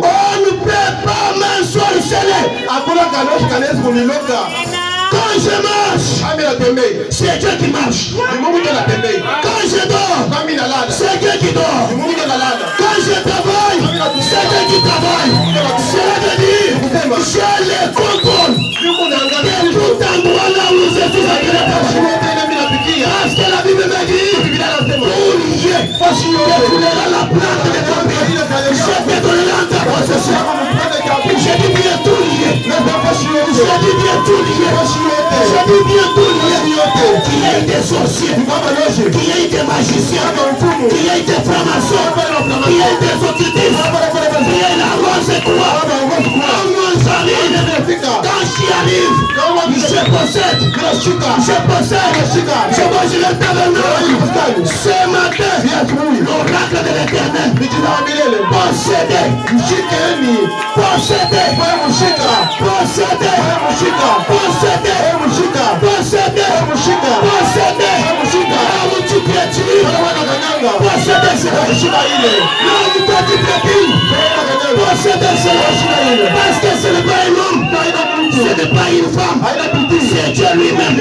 on ne peut pas m'ensorceler. Quand je marche, c'est Dieu qui marche. Quand je dors, c'est Dieu qui dort. Quand je travaille, c'est Dieu qui travaille. Cela veut dire, j'ai le contrôle de tout endroit là où je suis agréé. Parce que la Bible me dit, pour lier, découlera la plante de ton pays. Je te donnerai ta possession. Je dis bien tout lié. Je dis bien tout lié. Je dis bien tout lié. Qu'il y ait des sorciers, qu'il y ait des magiciens, qu'il y ait des francs-maçons, qu'il y ait des occultistes, qu'il y ait la rose et quoi. Quand j'y arrive, je possède. Je mange le tabernacle. Ce matin, l'oracle de l'Éternel. Possédé. Possédé. Possédé. Possédé. Possédé. Possédé. Là où tu piétines, possédé. heshima ile. Parce que ce n'est pas un homme, ce n'est pas une femme, c'est Dieu lui-même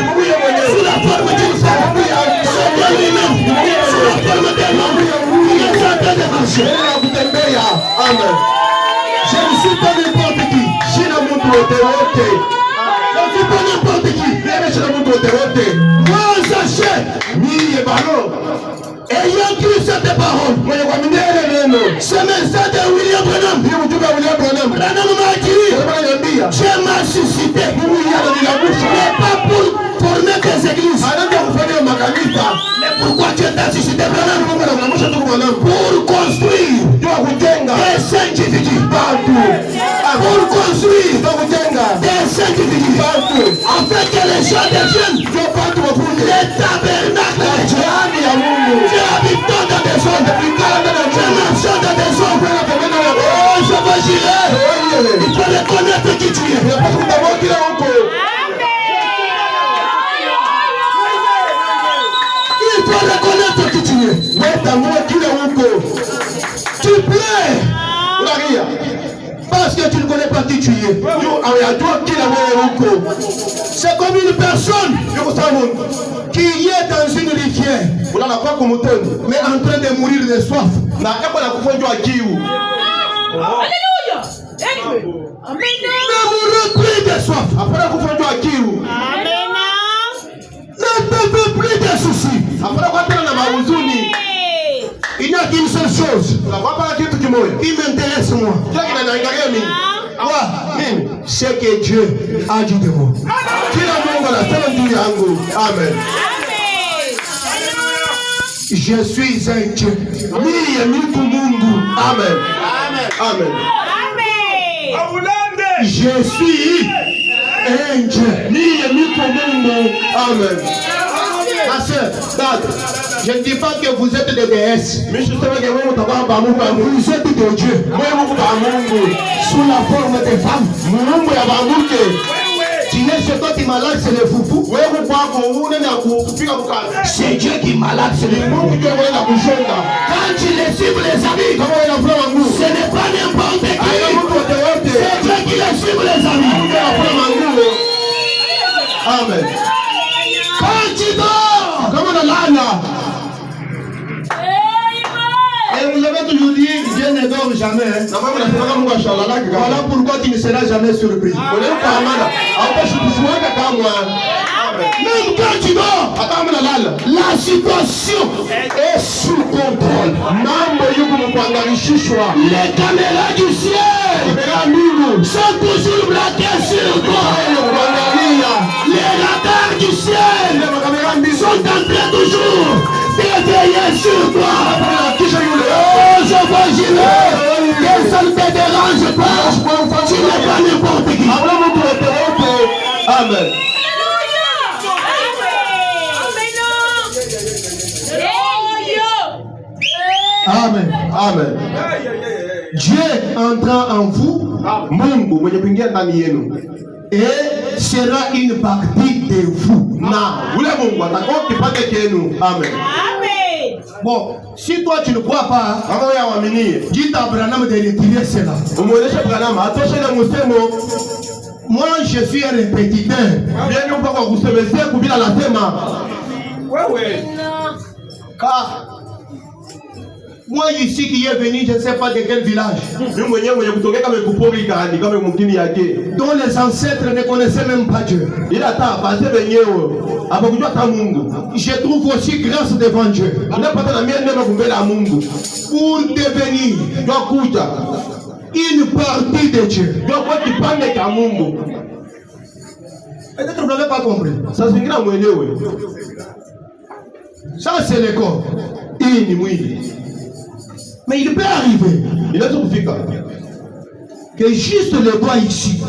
sous la forme d'une femme, c'est Dieu lui-même sous la forme d'un homme qui est en train de marcher. Amen. Je ne suis pas n'importe qui. Je ne suis pas n'importe qui. Moi, sachez, ayant cru cette parole, ce message de William Branham, Branham m'a dit, Dieu m'a suscité, mais pas pour former des églises. Mais pourquoi Dieu t'a suscité, Branham? Pour construire des saints individus. Pour construire des saints individus. Afin que les gens deviennent les tabernacles de Dieu. Dieu habitant dans des zones, Dieu marchant dans des zones. Oh, je veux girer. Il faut reconnaître qui tu es. Il faut reconnaître qui tu es. Tu plais. Parce que tu ne connais pas qui tu es. C'est comme une personne qui est dans une rivière, mais en train de mourir de soif. Alléluia. Ne mourra plus de soif. Ne te fais plus de soucis. Il n'y a qu'une seule chose qui m'intéresse moi. C'est que Dieu a dit de moi. Amen. Je suis un Dieu. Amen. Amen. Je suis un Dieu. Amen. Ma soeur, je ne dis pas que vous êtes des déesses. Vous êtes des dieux. Sous la forme des femmes. Tu es ce toi qui malade, c'est le foufou. C'est Dieu qui malade, c'est le foufou. Quand tu les cibles les amis, ce n'est pas n'importe qui. C'est Dieu qui les cible les amis. Amen. Quand tu dors, comme on a et vous avez toujours dit, Dieu ne dort jamais. Voilà pourquoi tu ne seras jamais surpris. Même quand tu dors, la situation est sous contrôle. Les caméras du ciel sont toujours braquées sur toi. Les radars du ciel sont en train toujours de veiller sur toi. Oh, je vois girer. Que ça ne te dérange pas. Tu n'es pas n'importe qui. Amen. Amen. Amen. Dieu entrant en vous et sera une partie de vous. Amen. Bon, si toi tu ne crois pas, dis à Branham de retirer cela. Moi je suis un répétiteur. Car moi ici qui est venu, je ne sais pas de quel village, dont les ancêtres ne connaissaient même pas Dieu. Je trouve aussi grâce devant Dieu pour devenir une partie de Dieu. Peut-être que vous n'avez pas compris. Ça c'est le corps. Mais il peut arriver que juste le doigt ici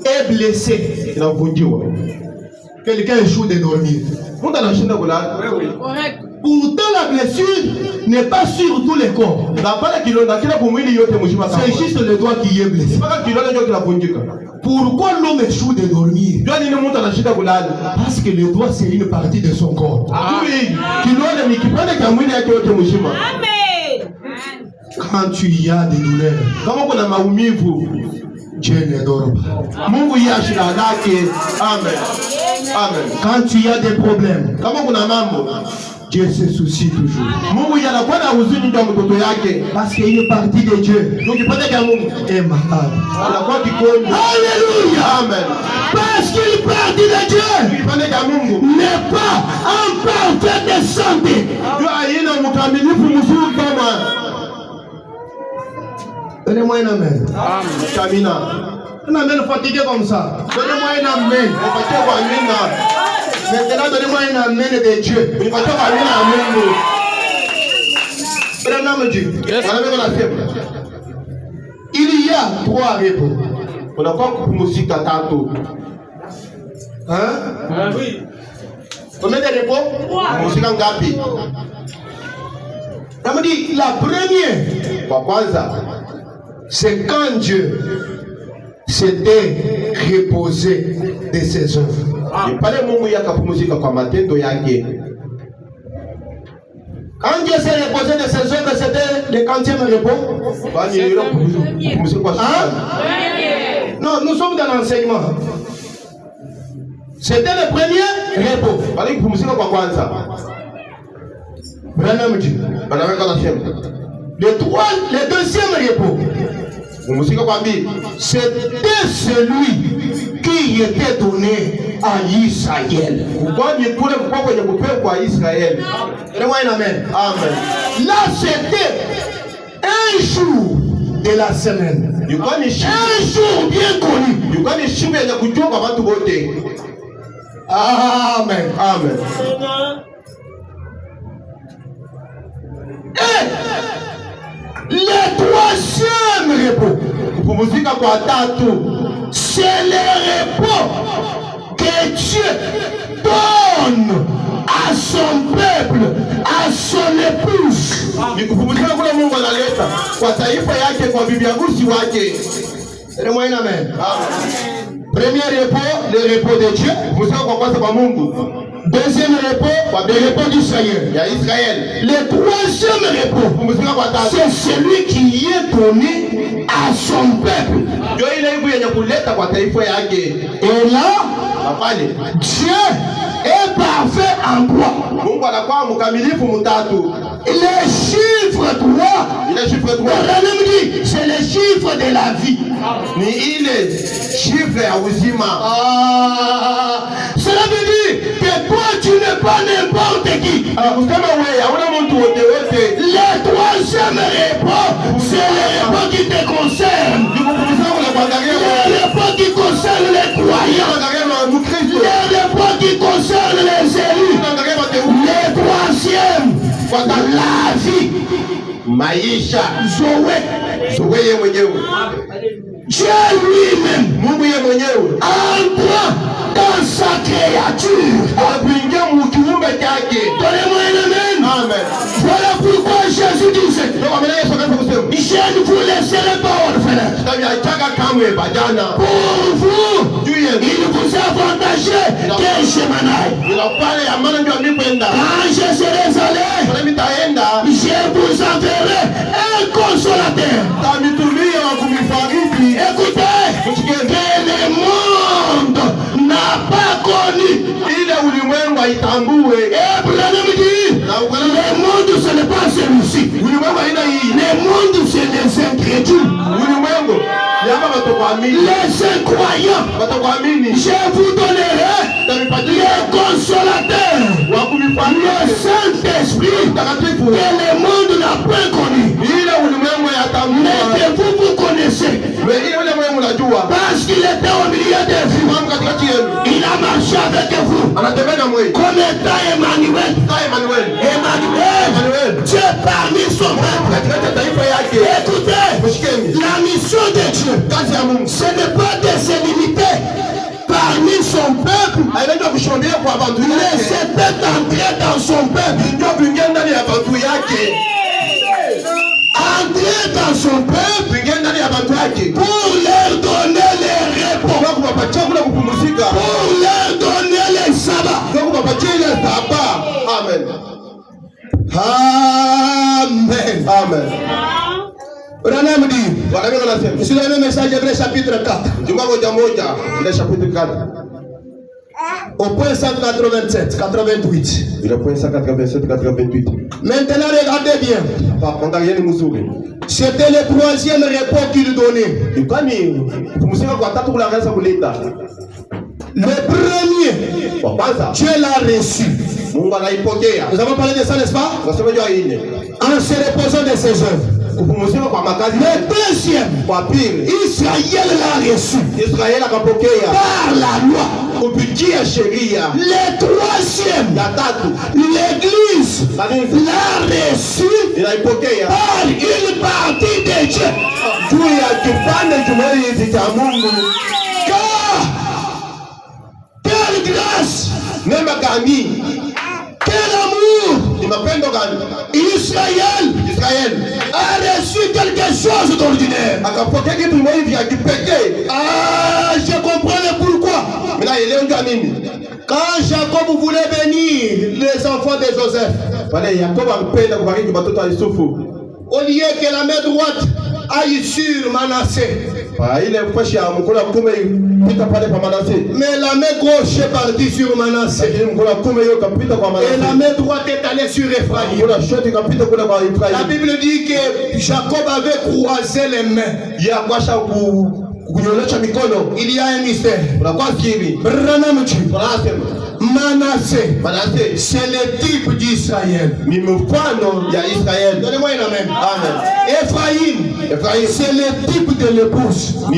est blessé. Quelqu'un échoue de dormir. Correct. Pourtant, la blessure n'est pas sur tous les corps. C'est juste le doigt qui est blessé. Pourquoi l'homme échoue de dormir? Parce que le doigt, c'est une partie de son corps. Amen. Quand tu y as des douleurs, Dieu ne dort pas. Amen. Amen. Quand tu as des problèmes, Dieu se soucie toujours. Parce qu'une partie de Dieu est malade. Alléluia. Amen. Parce qu'une partie de Dieu n'est pas en parfaite santé. Donnez-moi un amen. Un amen fatigué comme ça. Donnez-moi un amen. Maintenant, donnez-moi un amen de Dieu. Il y a 3 repos. Hein? Oui. Combien de repos? 3. La première, c'est quand Dieu s'était reposé de ses œuvres. Quand Dieu s'est reposé de ses œuvres, c'était le 40e repos. Hein? Non, nous sommes dans l'enseignement. C'était le premier repos. Le deuxième repos, c'était celui qui était donné à Israël. Amen. Là, c'était un jour de la semaine. Un jour bien connu. Amen. Amen. Et le troisième repos, c'est le repos que Dieu donne à son peuple, à son épouse. Donnez-moi un amen. Premier repos, le repos de Dieu. Deuxième repos, le repos d'Israël. Le troisième repos, c'est celui qui est donné à son peuple. Et là, Dieu est parfait en toi. Les chiffres 3, c'est le chiffre de la vie. Cela veut dire que toi tu n'es pas n'importe qui. Le troisième repos, c'est le repos qui te concerne. Le repos qui concerne les croyants. Le repos qui concerne les élus. Le troisième, la vie. Maisha. Zoé. Dieu lui-même entre dans sa créature. Donnez-moi un amen. Voilà pourquoi Jésus disait, je ne vous laisserai pas orphelins. Pour vous, il vous a avantagé que je m'en aille. Quand je serai allé, je vous enverrai un consolateur. Écoutez, que le monde n'a pas connu. Abraham dit, le monde ce n'est pas celui-ci. Le monde c'est les incrédules. Les incroyants. Je vous donnerai le consolateur, le Saint-Esprit que le monde n'a pas connu. Mais que vous connaissez. Parce qu'il était au milieu de vous. Il a marché avec vous. Comme étant Emmanuel. Dieu parmi son peuple. Écoutez, la mission de Dieu, ce n'est pas de se limiter parmi son son peuple. Laissez peut entrer dans son peuple. Entrer dans son peuple pour leur donner les repos, pour leur donner les sabbats. Amen. Amen. Amen. Branham dit, c'est le même message Hébreux chapitre 4. Chapitre 4. Au point 187, 88. Le point 187, 88. Maintenant, regardez bien. C'était le troisième repos qu'il donnait. Le premier, Dieu l'a reçu. Nous avons parlé de ça, n'est-ce pas? En se reposant de ses œuvres. Le deuxième, Israël l'a reçu par la loi. Le troisième, l'Église l'a reçu par une partie de Dieu. Quelle grâce, quel amour. Israël a reçu quelque chose d'ordinaire. Ah, je comprends le pourquoi. Quand Jacob voulait bénir les enfants de Joseph, au lieu que la main droite aille sur Manassé, mais la main gauche est partie sur Manassé, et la main droite est allée sur Ephraïm. La Bible dit que Jacob avait croisé les mains. Il y a un mystère. Manassé, c'est le type d'Israël. Donnez-moi un amen. Ephraïm, c'est le type de l'épouse. Et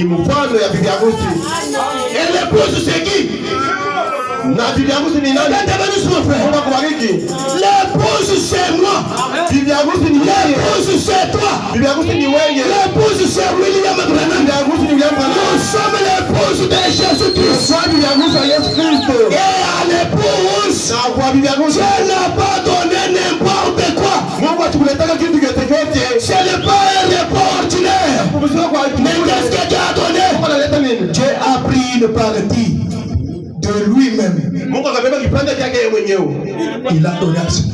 l'épouse, c'est qui? L'épouse, c'est moi. L'épouse, c'est toi. L'épouse, c'est William Branham. Nous sommes l'épouse de Jésus-Christ. Et à l'épouse, Dieu n'a pas donné n'importe quoi. Ce n'est pas un repos ordinaire. Mais qu'est-ce que Dieu a donné? Dieu a pris une partie de lui-même. Il a donné à cela.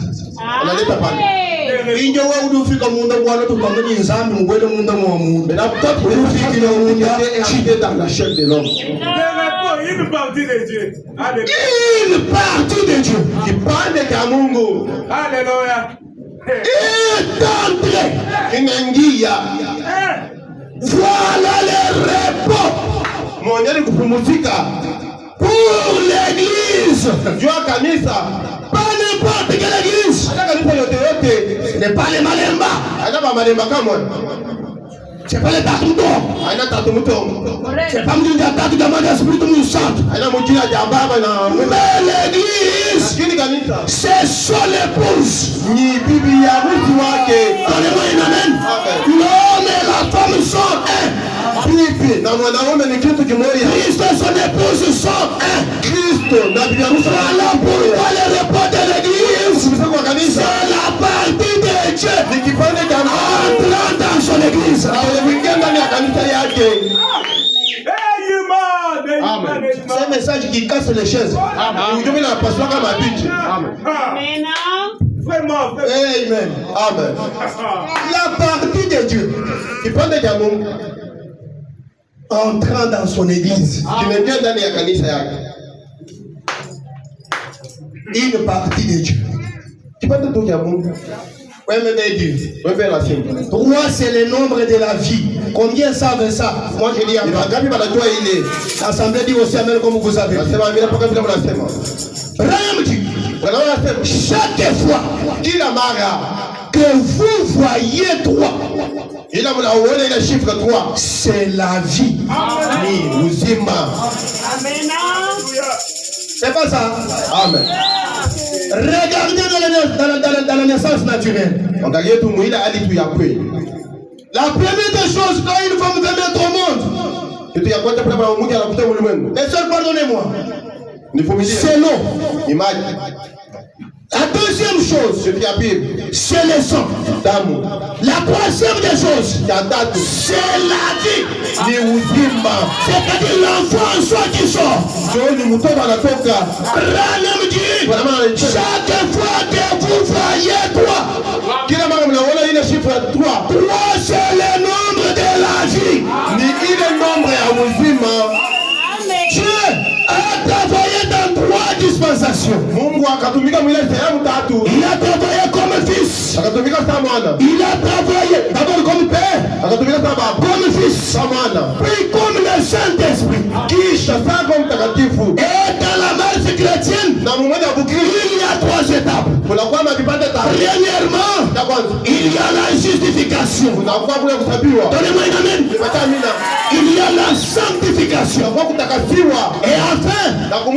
Une partie de Dieu. Une partie de Dieu. Alléluia. Est entré. Voilà le repos pour l'église. Pas n'importe quelle église. Ce n'est pas les Malemba. C'est pas les Tatumton. C'est pas le Tatu Gamada Spiritum Santo. Mais l'église, c'est son épouse. Donnez-moi une amen. L'homme et la femme sont un. Christ et son épouse sont un. Voilà pourquoi le repos de l'église, c'est la partie de Dieu entrant dans son église. C'est un message qui casse les chaises. Amen. Amen. Amen. La partie de Dieu entrant dans son église. Une partie de Dieu. Oui, mais Dieu. 3, c'est le nombre de la vie. Combien savent ça? Moi, je dis Amen. L'assemblée dit aussi Amen comme vous savez. Chaque fois que vous voyez 3, c'est la vie. C'est pas ça? Amen. Regardez dans la naissance naturelle. La première des choses, quand une femme veut mettre au monde, les sœurs, pardonnez-moi, c'est l'eau. La deuxième chose, c'est le sang. La troisième des choses, c'est la vie. C'est-à-dire l'enfant en soi qui sort. Branham dit, chaque fois que vous voyez trois, c'est le nombre de la vie. Dieu a travaillé dans trois dispensations. Il a travaillé comme fils. Il a travaillé d'abord comme père, comme fils, puis comme le Saint-Esprit. Et dans la marche chrétienne, il y a trois étapes. Premièrement, il y a la justification. Donnez-moi une amen. Il y a la sanctification. Et enfin,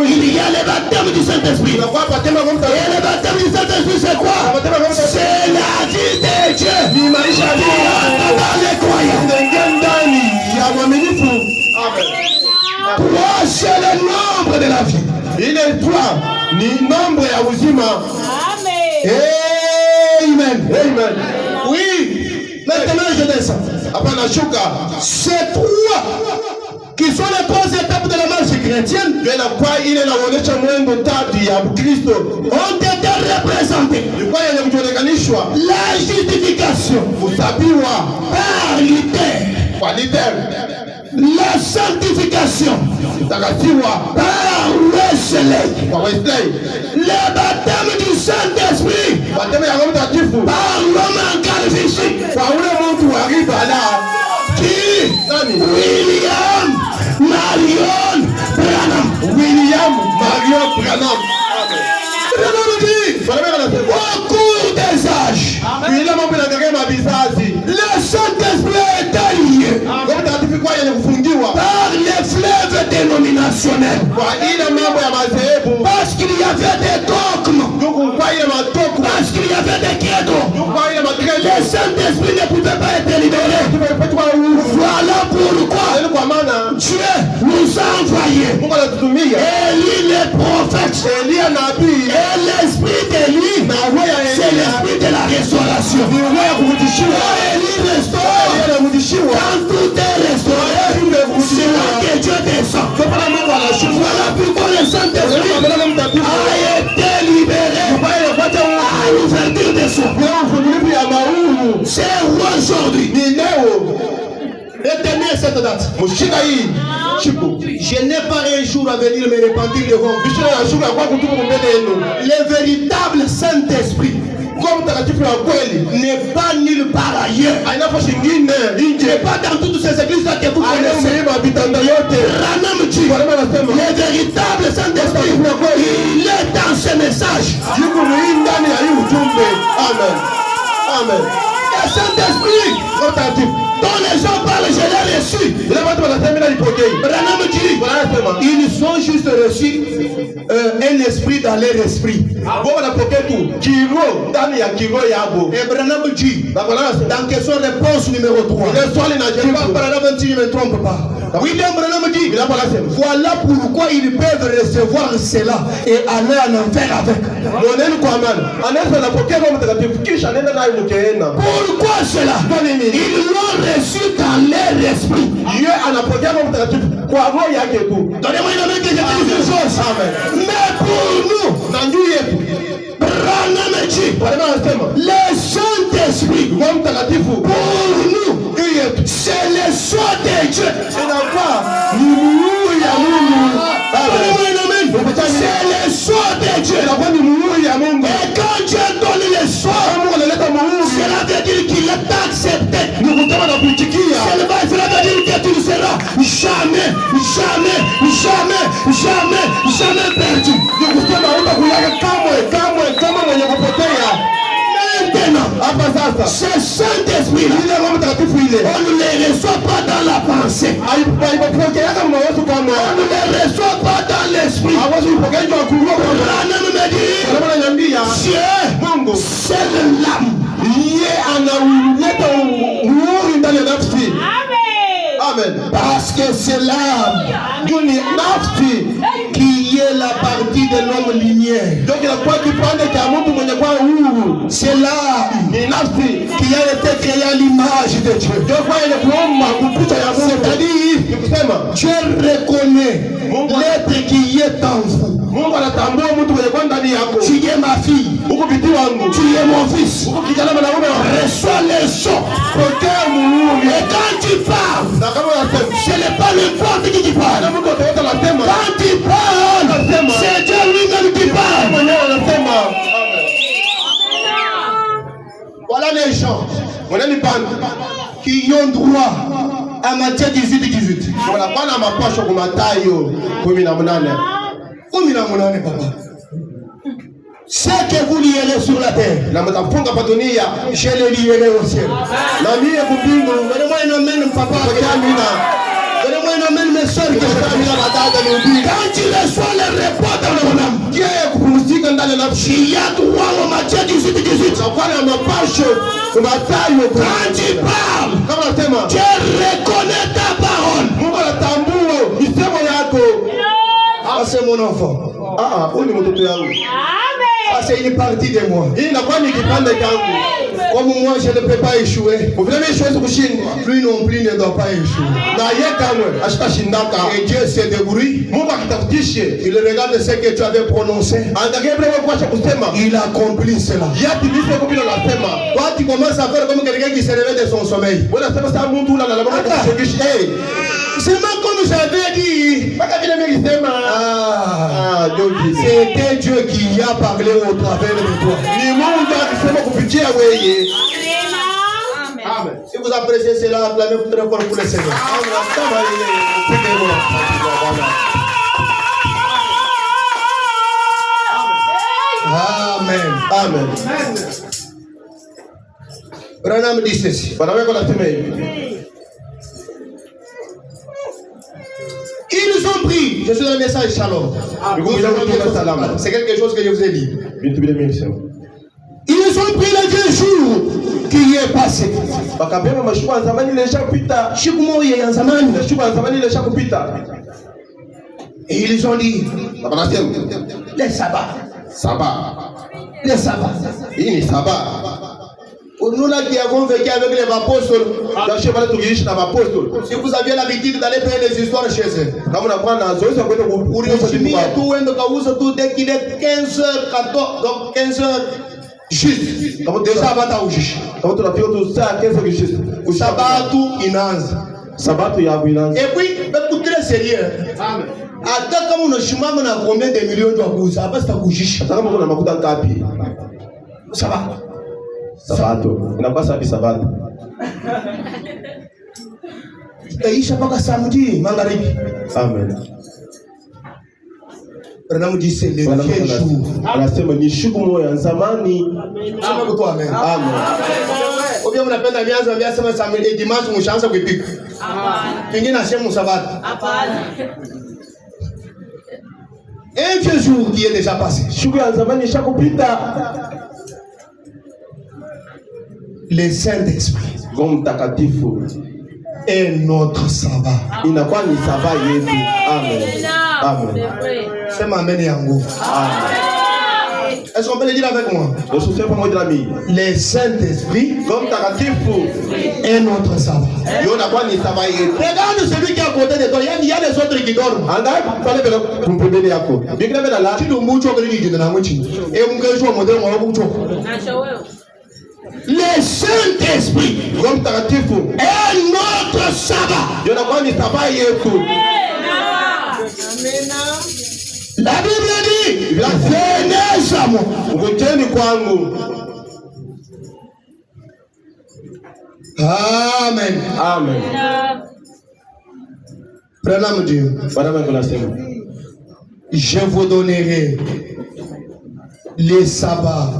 il y a le baptême du Saint-Esprit. Et le baptême du Saint-Esprit, c'est quoi? C'est la vie de Dieu. Dans les croyants. Trois, c'est le nombre de la vie. Il est trois. Ni nombre ya uzima. Amen. Amen. Oui. Maintenant, je descends. C'est trois qui sont les trois étapes de la marche chrétienne, ont été représentées. La justification par l'idée, la sanctification par Wesley, le baptême du Saint-Esprit par Romain Calvici, William Marion Branham. Au cours des âges, le Saint-Esprit est allié par les fleuves dénominationnels. Parce qu'il y avait des dogmes, parce qu'il y avait des credos, le Saint-Esprit ne pouvait pas être libéré. Voilà pourquoi Dieu nous a envoyés Élie le prophète et l'esprit d'Élie, c'est l'esprit de la restauration. Élie restaure quand tout est restauré. C'est là que Dieu descend. Voilà pourquoi le Saint-Esprit a été libéré à l'ouverture des sceaux. C'est aujourd'hui. Retenez cette date. Je n'ai pas un jour à venir me repentir devant vous. Le véritable Saint-Esprit n'est pas nulle part ailleurs. Il n'est pas dans toutes ces églises que vous connaissez. Branham dit, le véritable Saint-Esprit, il est dans ce message. Amen. Amen. Le Saint-Esprit dont les gens parlent, je l'ai reçu. Branham dit, ils ont juste reçu un esprit dans leur esprit. Et Branham dit, dans question réponse numéro 3, Branham dit, je ne me trompe pas. William Branham dit, voilà pourquoi ils peuvent recevoir cela et aller en enfer avec. Pourquoi cela? Ils l'ont reçu dans leur esprit. Donnez-moi une main que je dise une chose. Mais pour nous, Branham dit, le Saint-Esprit, pour nous, c'est le soi de Dieu. C'est le soi de Dieu. Et quand Dieu donne le soi, cela veut dire qu'il est accepté. Cela veut dire que tu ne seras jamais perdu. Maintenant, ce Saint-Esprit, on ne le reçoit pas dans la pensée. On ne le reçoit pas dans l'esprit. Branham me dit, Dieu, c'est l'âme. Amen. Parce que c'est c'est l'âme. Ni nafsi Qui est la partie de l'homme lumière. ndio kinakuwa kipande cha mtu mwenye kwa huru. C'est l'âme Ni nafsi qui a été créée à l'image de Dieu. ndio kwa ile kuomba kupicha ya Mungu. C'est-à-dire, Ni kusema Dieu reconnaît l'être qui est en vous. Mungu anatambua mtu mwenye kwa ndani yako. Tu es ma fille. Huko biti wangu. Tu es mon fils. Huko kijana mwanaume wangu. Reçois les sons. Pokea Mungu. Et quand tu parles, Na kama unasema ce n'est pas n'importe qui na parle. Mungu ataota anasema. Quand tu parles, c'est Dieu lui-même qui parle. Mwenyewe anasema. Voilà les gens Mweneni bana. qui ont droit à Matthieu 18. Wanakuwa na mapasho kwa Mathayo 18. 18 papa. Ce que vous lierez sur la terre, Na mtafunga pa dunia. je le lierai au ciel. Na mie kupingu. Donnez-moi un amen, papa. Pokea mina. Donnez-moi un amen, mes soeurs. Pokea mina na dada ni ubiri. Quand tu reçois le repos dans mon âme, Dieu kupumzika ndani ya nafsi. il y a droit au Matthieu 18. Unakuwa na mapasho kwa Mathayo. Quand tu parles, Kama nasema Dieu reconnaît ta parole. Mungu anatambua misemo yako. Ah, c'est mon enfant. Huyu ni mtoto yangu. Ah, c'est une partie de moi. Hii inakuwa ni kipande changu. Comme moi, je ne peux pas échouer. Kwa vile mimi siwezi kushindwa. Lui non plus ne doit pas échouer. Na yeye kamwe ashitashindaka. Et Dieu se débrouille. Mungu akitafutishe. Il regarde ce que tu avais prononcé. Angalia vile wewe kwacha kusema. Il accomplit cela. Yatimize kwa vile unasema. Toi, tu commences à faire comme quelqu'un qui se réveille de son sommeil. Wewe unasema sasa mtu unalala kama kushikishi. Seulement comme j'avais dit. Mpaka vile mimi nilisema. Joji. C'était Dieu qui a parlé au travers de toi. Ni Mungu akisema kupitia wewe. Amen. Si vous appréciez cela, acclamez très fort pour le Seigneur. Amen. Amen. Branham dit ceci. Bwana wako anasema hivi. Ils ont pris. Je suis dans le message Shalom. C'est quelque chose que je vous ai dit. Vitu vile mimi nisema. Ils ont pris les 2 jours qui est passé. Wakabeba mashuka ya zamani ile ishapita. Siku moja ya zamani. Mashuka ya zamani ile ishakupita. Et ils ont dit Wanasema les sabbats. saba. Les sabbats. Hii ni saba. Pour nous là qui avons vécu avec les apôtres, Ndio wale tukiishi na apostoli. si vous aviez l'habitude d'aller faire des histoires chez eux, Kama unakuwa na zoezi la kwenda ulisimie tu uende kauza tu dès qu'il est 15h, 14, donc 15h juste. Kama Déjà hapata ujishi. Kama tunafika tu saa 15 kishisi. Sabatu inaanza. Sabato ya Binance. Et puis, écoute très sérieux. Amen. Hata kama unashimama na combien de millions de kuuza, hapa sitakujishi. Hata kama kuna makuta ngapi? Sabato. Sabato. Inakuwa sabi sabato. Itaisha mpaka samedi magharibi. Amen. Branham dit c'est le vieux jour. Anasema ni siku moja ya zamani. Sema kwa tu amen. Amen. Obia mnapenda mianzo ambia sema samedi dimanche mshaanza kuipika. Pengine nasema sabato. Hapana. Un vieux jour qui est déjà passé. Siku ya zamani ishakupita. Le Saint-Esprit Roho Mtakatifu est notre sabbat. inakuwa ni saba yetu. Amen. Amen. Sema amen yangu. Amen. Est-ce qu'on peut le dire avec moi? Usiseme pamoja na mimi. Le Saint-Esprit Roho Mtakatifu est notre sabbat. ndio inakuwa ni saba yetu. Regarde celui qui est à côté de toi. Il y a les autres qui dorment. Angalia pale pale kumpembeni yako. Bigina bela la. Tu dois moucho que lui dit dans la chini. Et on peut jouer au modèle on va moucho. Le Saint-Esprit Roho Mtakatifu est notre sabbat. ndio inakuwa ni saba yetu. La Bible dit, venez à moi. Ngojeni kwangu. Amen. Amen. Branham dit, Bwana wangu nasema, je vous donnerai les sabbats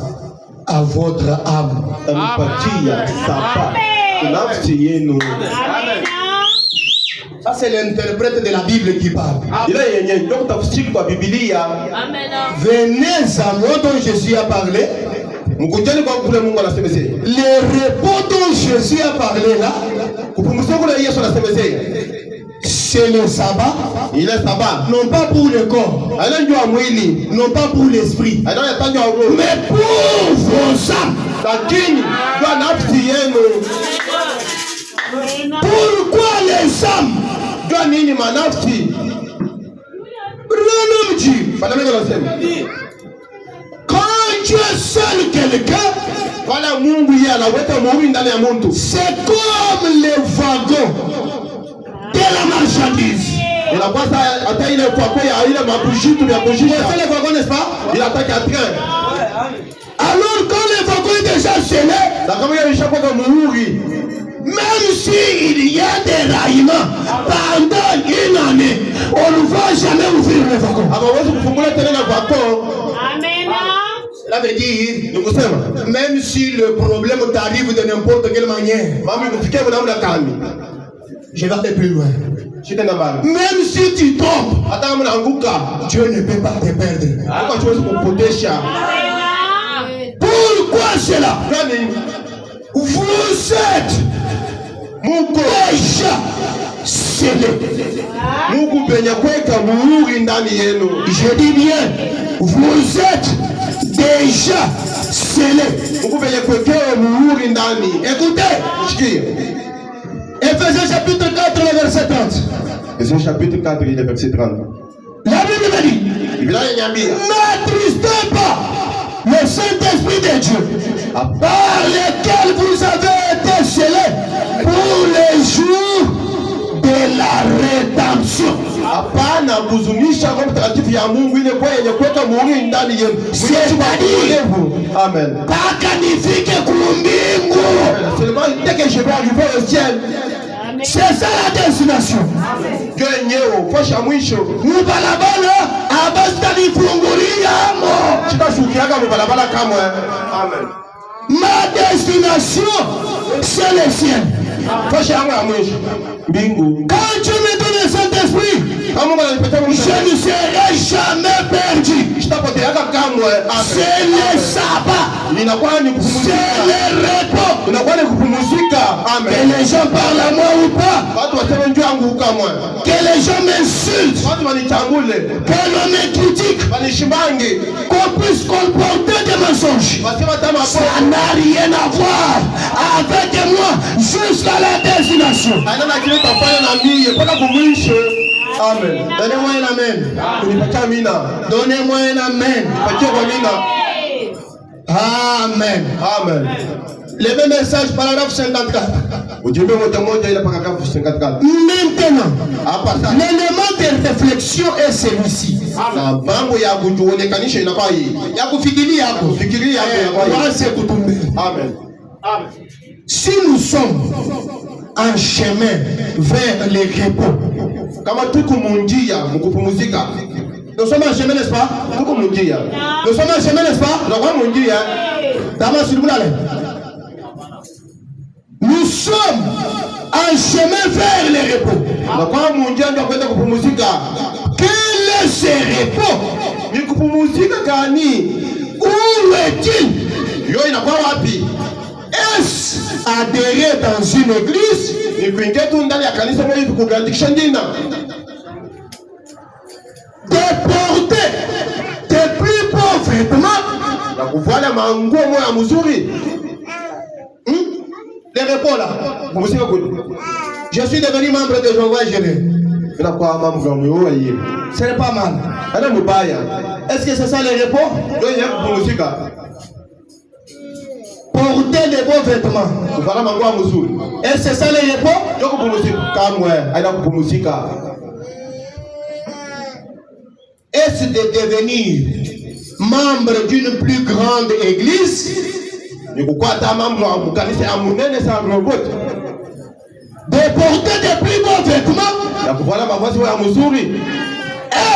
à votre âme. tanipatia saba nafsi yenu. Ça c'est l'interprète de la Bible qui parle. Ile yenye ndio tafsiri kwa Biblia. Venez à moi dont Jésus a parlé. Mkujeni kwa kule Mungu anasema sasa. Le repos dont Jésus a parlé là, Kupumzika kule Yesu anasema sasa. c'est le sabbat. Il est sabbat. Non pas pour le corps. Non pas pour l'esprit. Mais pour vos âmes. Pourquoi les âmes? Quand Dieu seul quelqu'un, c'est comme les wagons de la marchandise. Il a pas ça, il est quoi, il a ma bougie, tout bien bougie. C'est les wagons, n'est-ce pas? Il attaque à train. Alors quand le wagon est déjà scellé, même s'il y a des raillements pendant une année, on ne va jamais ouvrir le wagon. Amen. Cela veut dire, même si le problème t'arrive de n'importe quelle manière, je vais aller plus loin. Même si tu tombes, Dieu ne peut pas te perdre. Pourquoi cela? Vous êtes déjà scellés. Je dis bien, vous êtes déjà scellés. Écoutez, Ephésiens chapitre 4, le verset 30. Ephésiens chapitre 4, le verset 30. La Bible me dit, n'attristez pas le Saint-Esprit de Dieu, par lequel vous avez été scellés pour les jours de la rédemption. C'est-à-dire, Amen. seulement dès que je vais arriver au ciel, c'est ça la destination. Nous balabala Amen. ma destination, c'est le ciel. Quand Dieu me donne le Saint-Esprit, je ne serai jamais perdu. C'est le sabbat. C'est le repos. Que les gens parlent à moi ou pas, que les gens m'insultent, que l'on me critique, qu'on puisse comporter des mensonges, ça n'a rien à voir avec moi jusqu'à la destination. Amen. Donnez-moi un amen. Donnez-moi un amen. Amen. Amen. Le même message, paragraphe 54. Maintenant, l'élément de réflexion est celui-ci. Amen. Si nous sommes en chemin vers le repos, nous sommes en chemin, n'est-ce pas? Nous sommes en chemin, n'est-ce pas? Damas, s'il vous plaît. Nous sommes en chemin vers le repos. Quel est ce repos? Où est-il? Est-ce adhérer dans une église? Déporter tes plus beaux vêtements? Les repos là. Je suis devenu membre de Jéhovah Jireh. Ce n'est pas mal. Est-ce que c'est ça les repos? Porter des beaux vêtements. Est-ce que c'est ça les repos? Est-ce de devenir membre d'une plus grande église? De porter des plus beaux vêtements?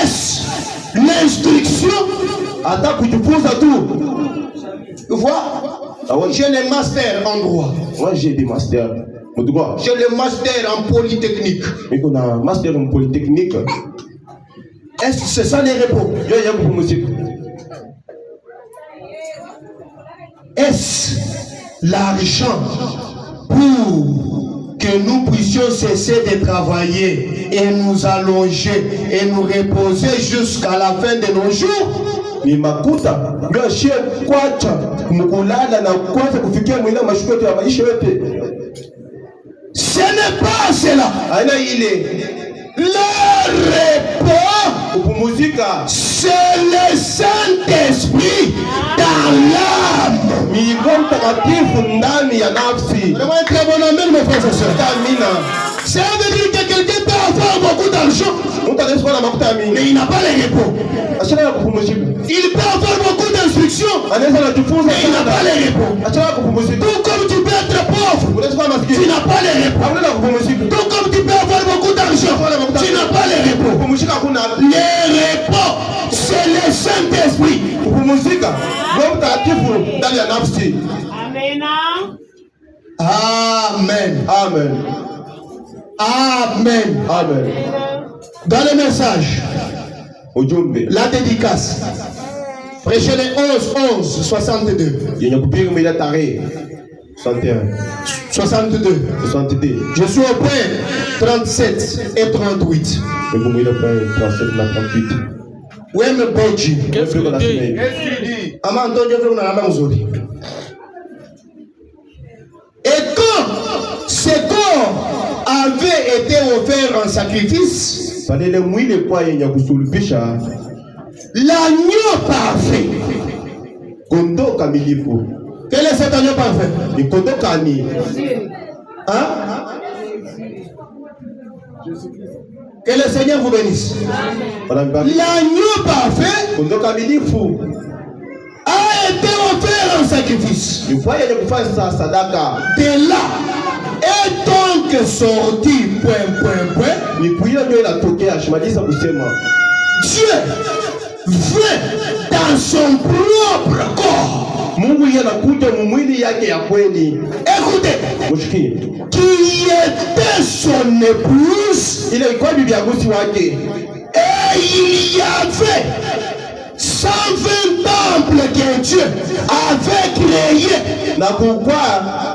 Est-ce l'instruction? Tu vois? J'ai le master en droit. Moi j'ai des masters. J'ai le master en polytechnique. Master en polytechnique. Est-ce que c'est ça les repos? Est-ce l'argent pour que nous puissions cesser de travailler et nous allonger et nous reposer jusqu'à la fin de nos jours. Ni makuta ndio shie kwacha mkulala na kwanza kufikia mwili mashuko yetu ya maisha yote. Ce n'est pas cela. Aina ile le repos kupumzika, c'est le Saint-Esprit dans l'âme. ni Roho Mtakatifu ndani ya nafsi. Très bon amen, mes frères et sœurs. Amina. Ça veut dire que quelqu'un peut avoir beaucoup d'argent, Mtu anaweza kuwa na makuta mingi, mais il n'a pas le repos. achana kupumzika. Il peut avoir beaucoup d'instructions, Anaweza kujifunza mais il n'a pas le repos. achana kupumzika. Tout comme tu peux être pauvre, Unaweza kuwa tu maskini, n'as pas le repos. hakuna kupumzika. Tout comme tu peux avoir beaucoup d'argent, tu n'as pas le repos. Kupumzika hakuna. Le repos, c'est le Saint-Esprit. Kupumzika, Roho Mtakatifu ndani ya nafsi. Amen. Amen. Amen. Amen. Amen. Dans le message, Ujumbe la dédicace, prêchez les 11, 62. yenye kupiga mwili tarehe 61 62. 62 Je suis au point 37 et 38. ndio mwili kwa 37 na 38. Weme Beji. Qu'est-ce que dit? Ama Antonio fait una namba nzuri. Et quand ce corps avait été offert en sacrifice, Pale ile mwili kwa yenye kusulubisha l'agneau parfait. kondoo kamilifu. Quel est cet agneau parfait? Ni kondoo kani? Hein? Que le Seigneur vous bénisse. L'agneau parfait Kondoo kamilifu a été offert en sacrifice. ni kwa yenye kufanya sadaka. De là est donc sorti point. Ni kuile ndio inatokea shimaliza kusema Dieu veut dans son propre corps. Mungu yeye anakuja mwili yake ya kweli. Écoutez, Mshikie. qui était son épouse, Ile ilikuwa bibi harusi wake. et il y avait 120 temples que Dieu avait créés. Na kukwa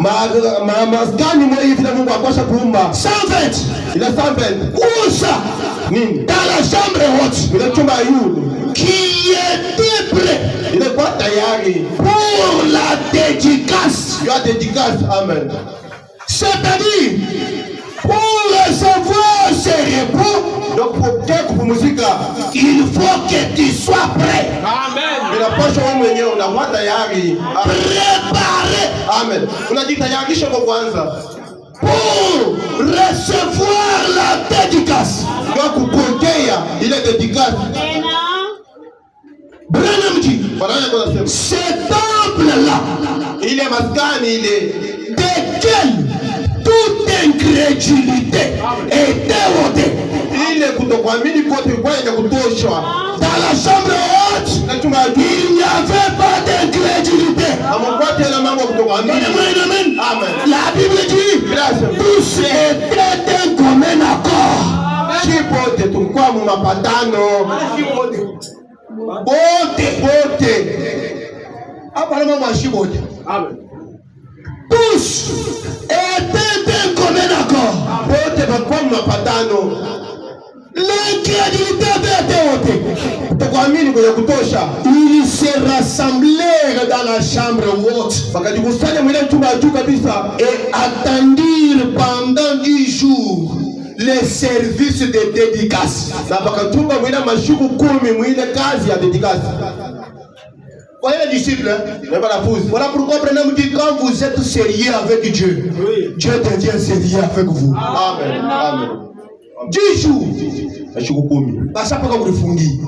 maskani mwa hivi na Mungu akwasha kuumba 120. ile 120 Où ça? nini Dans la chambre haute. ile chumba ya Yuda Qui était prêt ile kwa tayari pour la dédicace. ya dédicace. Amen. C'est-à-dire, pour recevoir ce repos, Donc pour kupumzika il faut que tu sois prêt. inapaswa wewe mwenyewe unakuwa tayari. Préparé Amen. Unajitayarisha kwa kwanza pour recevoir la dédicace. kwa kupokea ile dédicace. Amen. Branham dit, Bwana yako anasema ce temple-là, ile maskani ile desquels toute incrédulité était ôtée. ile kutokuamini kote kwa yenye kutoshwa Dans la chambre haute, na chumba ya juu. il n'y avait pas d'incrédulité. Amkwate na mambo kutokuamini. Amen. Amen. La Bible dit, tous étaient d'un commun accord. Chipote tulikuwa mu mapatano. Bote. Hapa na mama shibote. Amen. Tous étaient d'un commun accord. Bote tulikuwa mu mapatano. L'incrédulité avait été ôtée. Kutokuamini kwenye kutosha. Ils se rassemblèrent dans la chambre haute Wakajikusanya mwile chumba ya juu kabisa et attendirent pendant 10 jours les services de dédicace. na wakachunga mwile mashuku 10 mwile kazi ya dédicace. Voyez les disciples, hein? Na wanafunzi. Voilà pourquoi Branham dit quand vous êtes sérieux avec Dieu, Dieu devient sérieux avec vous. Amen. Amen. 10 jours. Mashuku 10 Basi mpaka ulifungi.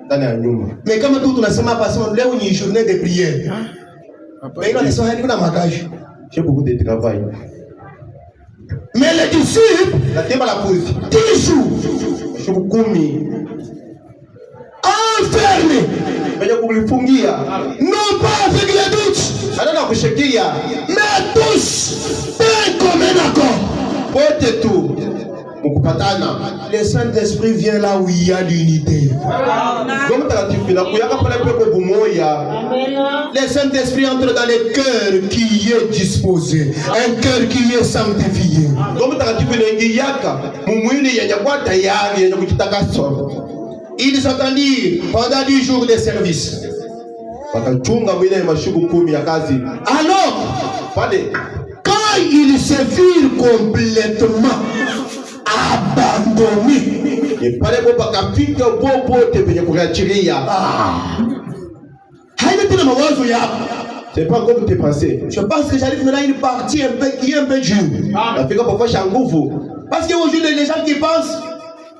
ndani ya nyumba. Mais kama tu tunasema hapa sema leo ni journée de prière. Mais il anasema hadi kuna magaji. J'ai beaucoup de travail. Mais les disciples, Na temba la puzi. 10 jours Mashuku 10 enfermés, wenye kulifungia. non pas avec les doutes, Hata kushikia mais tous d'un commun accord. wote tu kupatana. Le Saint-Esprit vient là où il y a l'unité. Le Saint-Esprit entre dans le cœur qui est disposé, un cœur qui est sanctifié. Ils attendirent pendant 10 jours de service. Alors, quand ils se virent complètement abandonnés, c'est pas comme tes pensées. je pense que j'arrive maintenant à une partie un peu, qui est un peu dure. Parce qu'aujourd'hui, les gens qui pensent,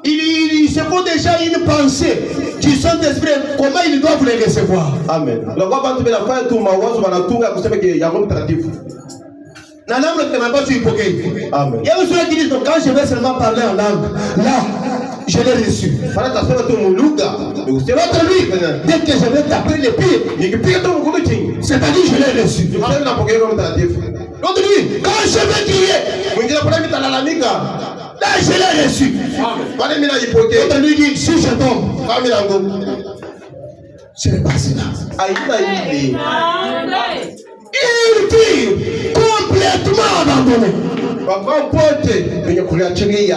ils se font déjà une pensée du Saint-Esprit, comment ils doivent les recevoir. Amen. Amen. Il y a aussi ceux qui disent, quand je vais seulement parler en langue, là, je l'ai reçu. L'autre lui, dès que je vais taper les pieds, c'est-à-dire je l'ai reçu. L'autre lui, quand je vais crier, là je l'ai reçu. L'autre lui dit, si je tombe, ce n'est pas cela. Il dit complètement abandonné.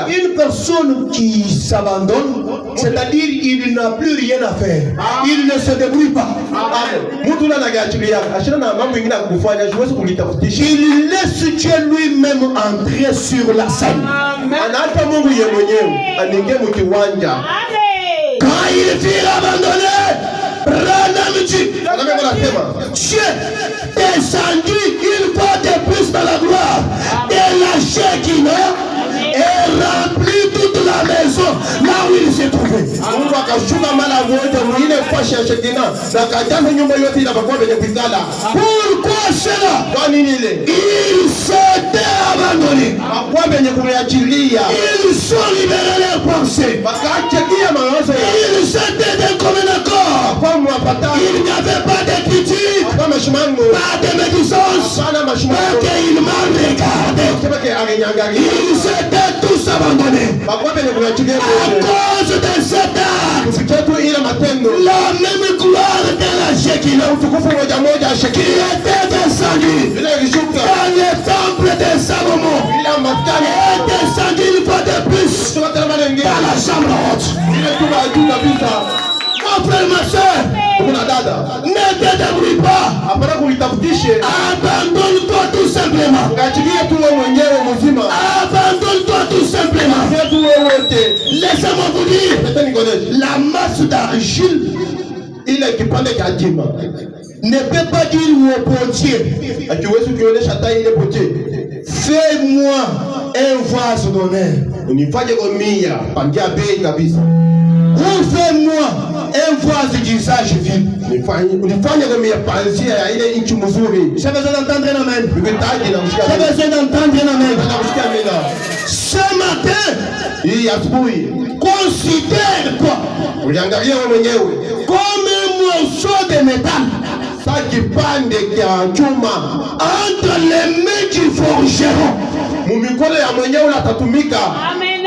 Une personne qui s'abandonne, c'est-à-dire il n'a plus rien à faire. Il ne se débrouille pas. Il laisse Dieu lui-même entrer sur la scène. Quand il fut abandonné, Dieu descendu une fois de plus dans la gloire et la Shekinah et remplit toute la maison là où il s'est trouvé. Pourquoi cela? Ils s'étaient abandonnés. Ils sont libérés leurs pensées. Ils s'étaient d'un commun accord. Il n'y avait pas d'écriture, pas de médisance, pas qu'il m'a regardé. Ils s'étaient tous abandonnés. À cause de cet acte, la même gloire de la Shekinah qui était descendue dans le temple de Salomon est descendue une fois de plus dans la chambre haute. Mon frère, ma soeur, ne te débrouille pas. Abandonne-toi tout simplement. Abandonne-toi tout simplement. Laissez-moi vous dire, la masse d'argile ne peut pas dire au potier, fais-moi un vase d'honneur. Ou fais-moi un vase d'usage vil. J'ai besoin d'entendre un amen. J'ai besoin d'entendre un amen. Ce matin, considère-toi comme un morceau de métal entre les mains du forgeron. Amen.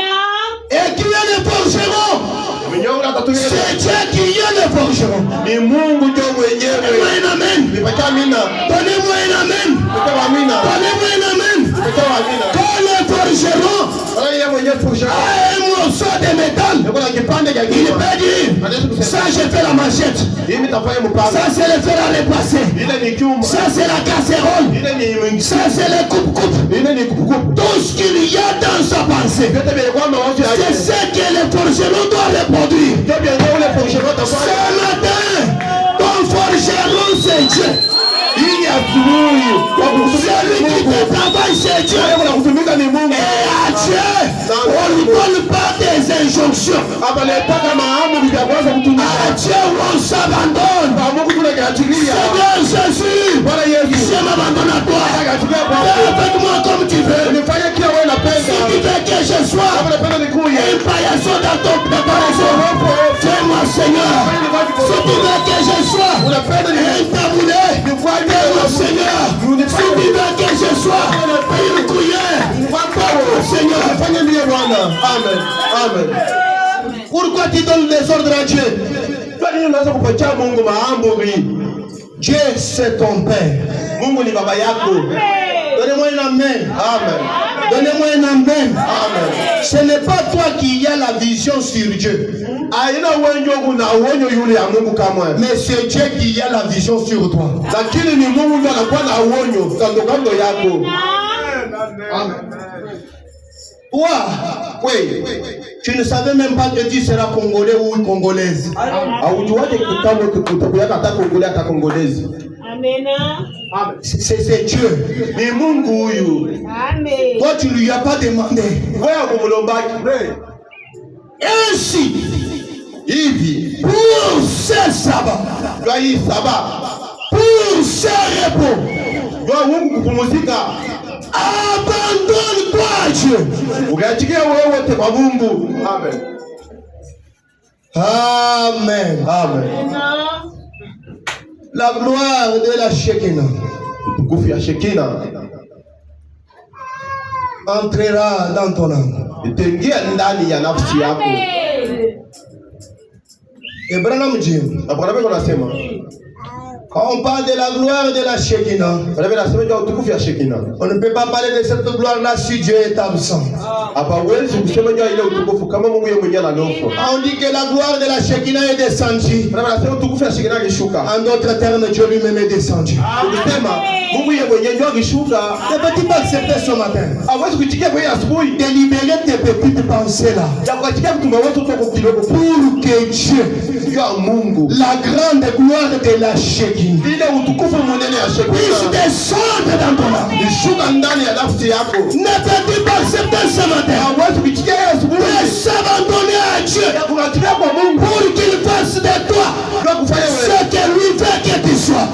Et qui est le forgeron? C'est Dieu qui est le forgeron. Donnez-moi un amen. Donnez-moi un amen. Donnez-moi un amen. Quand le forgeron a un morceau de métal, il peut dire, ça j'ai fait la machette, ça c'est le fer à repasser, ça c'est la casserole, ça c'est le coupe-coupe. Tout ce qu'il y a dans sa pensée, c'est ce que le forgeron doit reproduire. Ce matin, ton forgeron c'est Dieu. Celui qui te travaille c'est Dieu. Et à Dieu, on ne donne pas des injonctions. À Dieu, on s'abandonne. Seigneur Jésus, je m'abandonne à toi. Fais-moi comme tu veux. Si tu veux que je sois un paillasson dans ton préparation, fais-moi Seigneur. Si tu veux que je sois un taboulé, Seigneur, si tu veux que je sois une cuillère, Seigneur, Amen. Amen. Pourquoi tu donnes des ordres à Dieu? Dieu, c'est ton Père. Donnez-moi un amen. Amen. Donnez-moi un amen. Amen. Ce n'est pas toi qui as la vision sur Dieu. Mais c'est Dieu qui a la vision sur toi. Amen. Toi, oui, tu ne savais même pas que tu seras congolais ou congolaise. Amen. C'est Dieu. Amen. Toi, tu ne lui as pas demandé. Ainsi, pour ce sabbat, pour ce repos, abandonne-toi à Dieu. Amen. Amen. La gloire de la Shekinah entrera dans ton âme. Et Branham dit, quand on parle de la gloire de la Shekinah, on ne peut pas parler de cette gloire-là si Dieu est absent. On dit que la gloire de la Shekinah est descendue. En d'autres termes, Dieu lui-même est descendu. Ne peux-tu pas accepter ce matin de libérer tes petites pensées-là pour que Dieu, la grande gloire de la Shekinah, puisse descendre dans ton âme? Ne peux-tu pas accepter ce matin de s'abandonner à Dieu pour qu'il fasse de toi ce que lui veut que tu sois?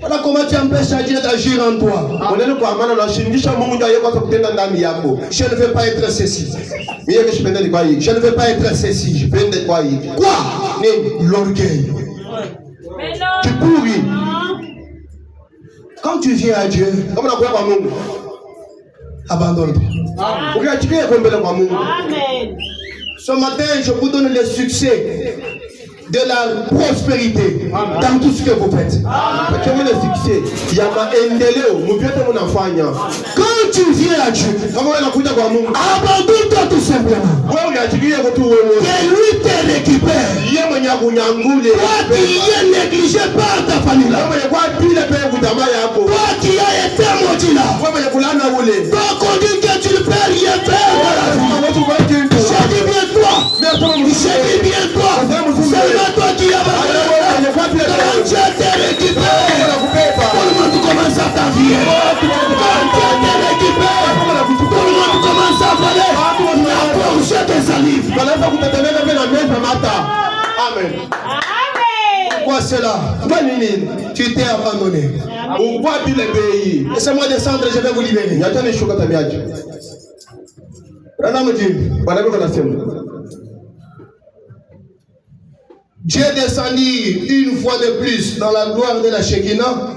Voilà comment tu empêches à Dieu d'agir en toi. Je ne veux pas être ceci. Je ne veux pas être ceci. Quoi? L'orgueil. Tu pourris. Quand tu viens à Dieu, abandonne-toi. Amen. Ce matin, je vous donne le succès de la prospérité dans tout ce que vous faites. Quand tu viens à Dieu, abandonne-toi tout simplement. Que lui te récupère. Toi qui es négligé par ta famille, toi qui as été maudit là, donc on dit que tu ne peux rien faire dans la vie. Je dis bien toi. Je dis bien toi. Seulement toi qui as besoin. Quand Dieu te récupère, tout le monde commence à t'envier. Quand Dieu te récupère, tout le monde commence à voler la portion des salives. Amen. Pourquoi cela? Tu t'es abandonné. Laissez-moi descendre, je vais vous libérer. Dieu est descendu une fois de plus dans la gloire de la Shekinah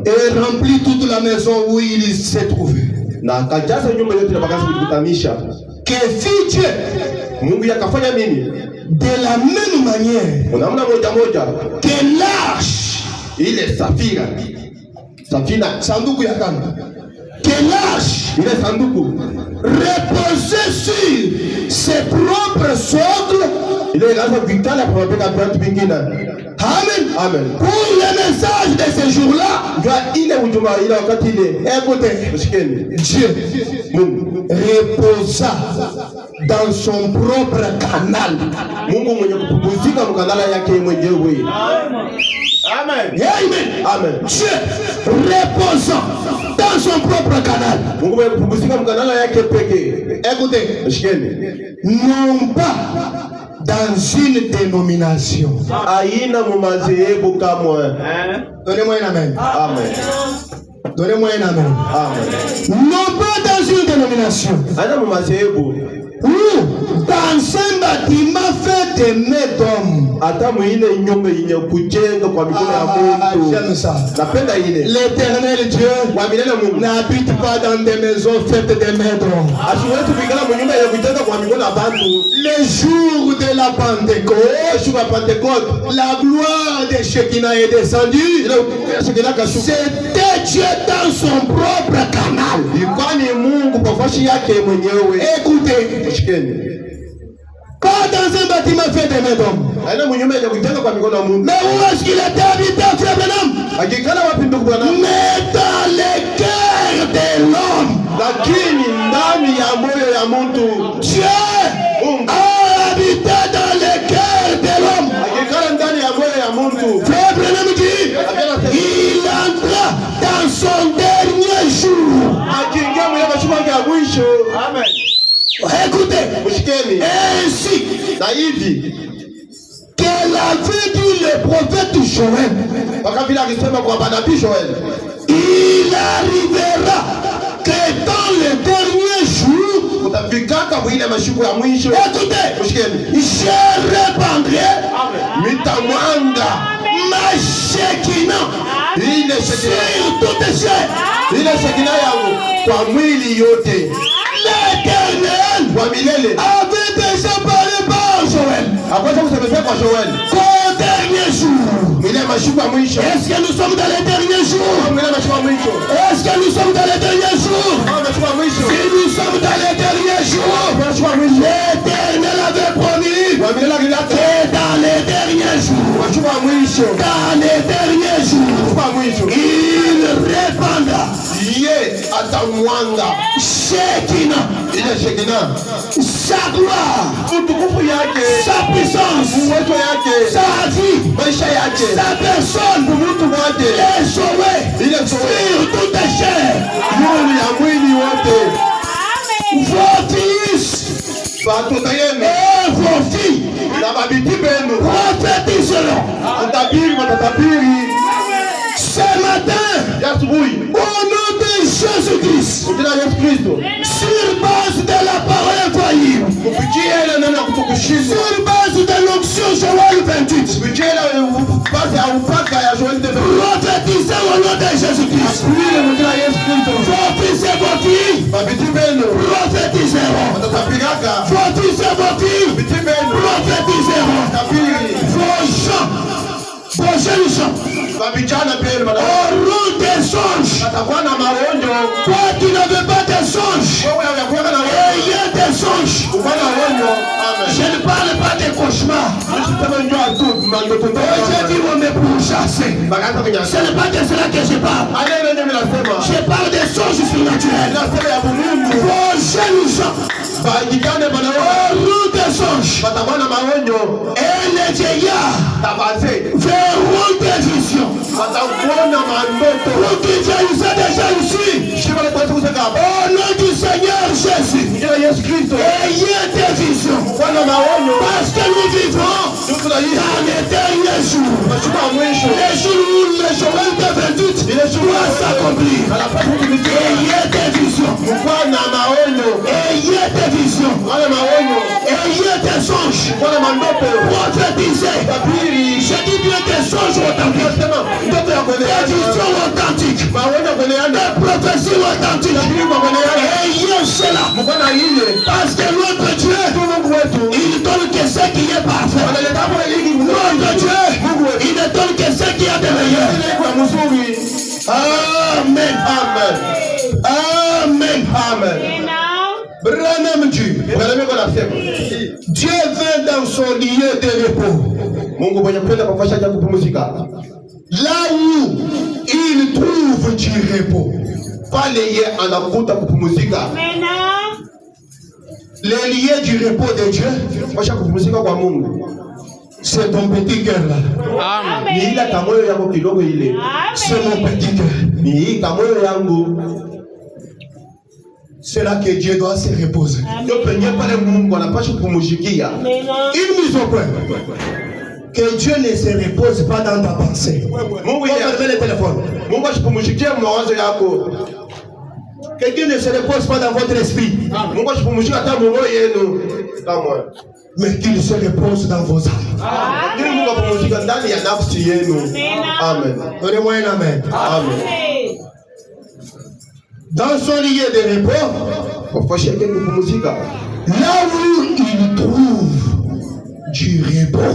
et remplit toute la maison où il s'est trouvé. Que fit Dieu de la même manière que l'arche, sanduku ya kando, que l'arche reposait sur ses propres socles. Amen. Amen. Pour le message de ce jour-là, écoutez, Dieu reposa dans son propre canal. Amen. Amen. Amen. Dieu reposant dans son propre canal. Écoutez, non pas dans une dénomination. Donnez-moi un amen. Amen. Donnez-moi un amen. Amen. Non pas dans une dénomination. Ou Dans un bâtiment fait de mains d'hommes. Hata mwile nyumba yenye kujenga kwa mikono ya Mungu. J'aime ça. Napenda ile. L'Éternel Dieu n'habite pas dans des maisons faites de mains d'hommes. Asiwezi kuikala mnyumba ya kujenga kwa mikono ya bantu. Le jour de la Pentecôte, Jour ya Pentecôte, la gloire de Shekinah est descendue. C'était Dieu dans son propre canal. ilikuwa ni Mungu kwa fashi yake mwenyewe. Écoutez, Shikeni. pas dans un bâtiment fait de mains d'hommes. Haina mnyumba ya kujenga kwa mikono ya Mungu. Mais où est-ce qu'il était habité, frère Branham? Akikala wapi ndugu bwana? Mais dans le cœur de l'homme. Lakini ndani ya moyo ya mtu. Dieu a habité dans le cœur de l'homme. Akikala ndani ya moyo ya mtu. Frère Branham dit, il entra dans son dernier jour. Akiingia mwenye mashimo yake ya mwisho. Amen. Écoutez, Mshikeni. ainsi Na hivi que l'avait dit le prophète Joël, mpaka vile akisema kwa nabii Joel, il arrivera que dans le dernier jour, utafikaka mwile mashimo ya mwisho. écoutez, Mshikeni. je répandrai Mitamwanga ma Shekinah ile Shekinah, sur toutes les chair. ile Shekinah yangu kwa mwili yote. L'Éternel Kwa milele. avait déjà parlé par Joël Akweza kusemezea kwa Joel. qu'au dernier jour. Mwile mashimo ya mwisho. Est-ce que nous sommes dans les derniers jours? Mwile mashimo ya mwisho. Est-ce que nous sommes dans les derniers jours? Mashimo ya mwisho. Si nous sommes dans les derniers jours, Mashimo ya mwisho. l'Éternel avait promis Kwa milele akilata. que dans les derniers jours, Mashimo ya mwisho. dans les derniers jours, Mashimo ya mwisho. il répandra Ye atamwanga Shekinah, ile Shekinah. sa gloire, Utukufu yake. sa puissance, Uwezo yake. sa vie, Maisha yake. sa personne, Mtu wake. les sauver Ile sowe. sur toute la chair. Yule ya mwili wote. Vos fils Watoto yenu et vos filles na mabiti benu prophétiseront. watabiri, watatabiri. Ce matin, Ya asubuhi au nom de Jésus-Christ, jina la Yesu Kristo, sur base de la parole infaillible, kupitia ile neno ya kutokushindwa, sur base de l'onction Joël 28, kupitia ile basi ya upaka ya Joel 28, prophétisez au nom de Jésus-Christ. ile jina la Yesu Kristo, Vos fils et vos filles mabiti benu prophétiseront. watatabiraka, Vos fils et vos filles mabiti benu prophétiseront. watabiri, Vos gens, vos jeunes gens, mabijana benu auront des songes. watakuwa na maonyo. Toi qui n'avais pas de songes, Wewe unakuwa na ayez des songes. uko na maonyo. Amen. Je ne parle pas des cauchemars. Sema njoo tu mandoto J'ai dit on me pourchasser. Bakaanza Ce kunyanyasa. n'est pas de cela que je parle. Ale ndio mimi nasema. Je parle des songes surnaturels. Nasema ya Mungu. Vos jeunes gens Bajikane bana auront des songes. watakuwa na maonyo. Et les vieillards Tabase. verront des visions. Watakuona mandoto. Pour qui Dieu nous a déjà ici. Shima la kwanza kusema hapa. Au nom du Seigneur Jésus. Jina la Yesu Kristo. Ayez des visions. Wana maonyo. Parce que nous vivons Tuko na hii. dans les derniers jours. Mashika mwisho. Les jours où le Joël de 28 doit s'accomplir. Anapaswa kutumikia. Ayez des visions. Mkuwa na maonyo. Ayez des visions. Wale maonyo. Ayez des songes. Wale mandoto. Prophétisez. Tabiri. Je dis bien des songes authentiques. Nasema ndoto ya Des kueleana. visions authentiques. Maonyo ya kueleana. Des prophéties authentiques. Tabiri kwa kueleana. Ayez cela. Mkuwa na ile. Parce que notre Dieu, Mungu wetu. il donne que ce qui est parfait. Analeta hapo hili Notre Dieu, il ne donne que ce qui est de meilleur. kwa mzuri. Amen. Amen. Amen. Amen. Branham dit, Bwana mimi nasema. Dieu vint dans son lieu de repos. Mungu mwenye kwenda kwa nafasi ya kupumzika. Là où il trouve du repos. Pale yeye anakuta kupumzika. Le lieu du repos de Dieu, Nafasi ya kupumzika kwa Mungu. c'est ton petit cœur là. Ni ile kamoyo yako kidogo ile. C'est mon petit cœur. Ni hii kamoyo yangu. C'est là que Dieu doit se reposer. Ndio penye pale Mungu anapaswa kupumzikia. Une mise au point. Que Dieu ne se repose pas dans ta pensée. Mungu Fermez le téléphone. Mungu asipumzikie mawazo yako. Quelqu'un ne se repose pas dans votre esprit. Mais qu'il se repose dans vos âmes. Amen. Donnez-moi un amen. Amen. Dans son lieu de repos, là où il trouve du repos,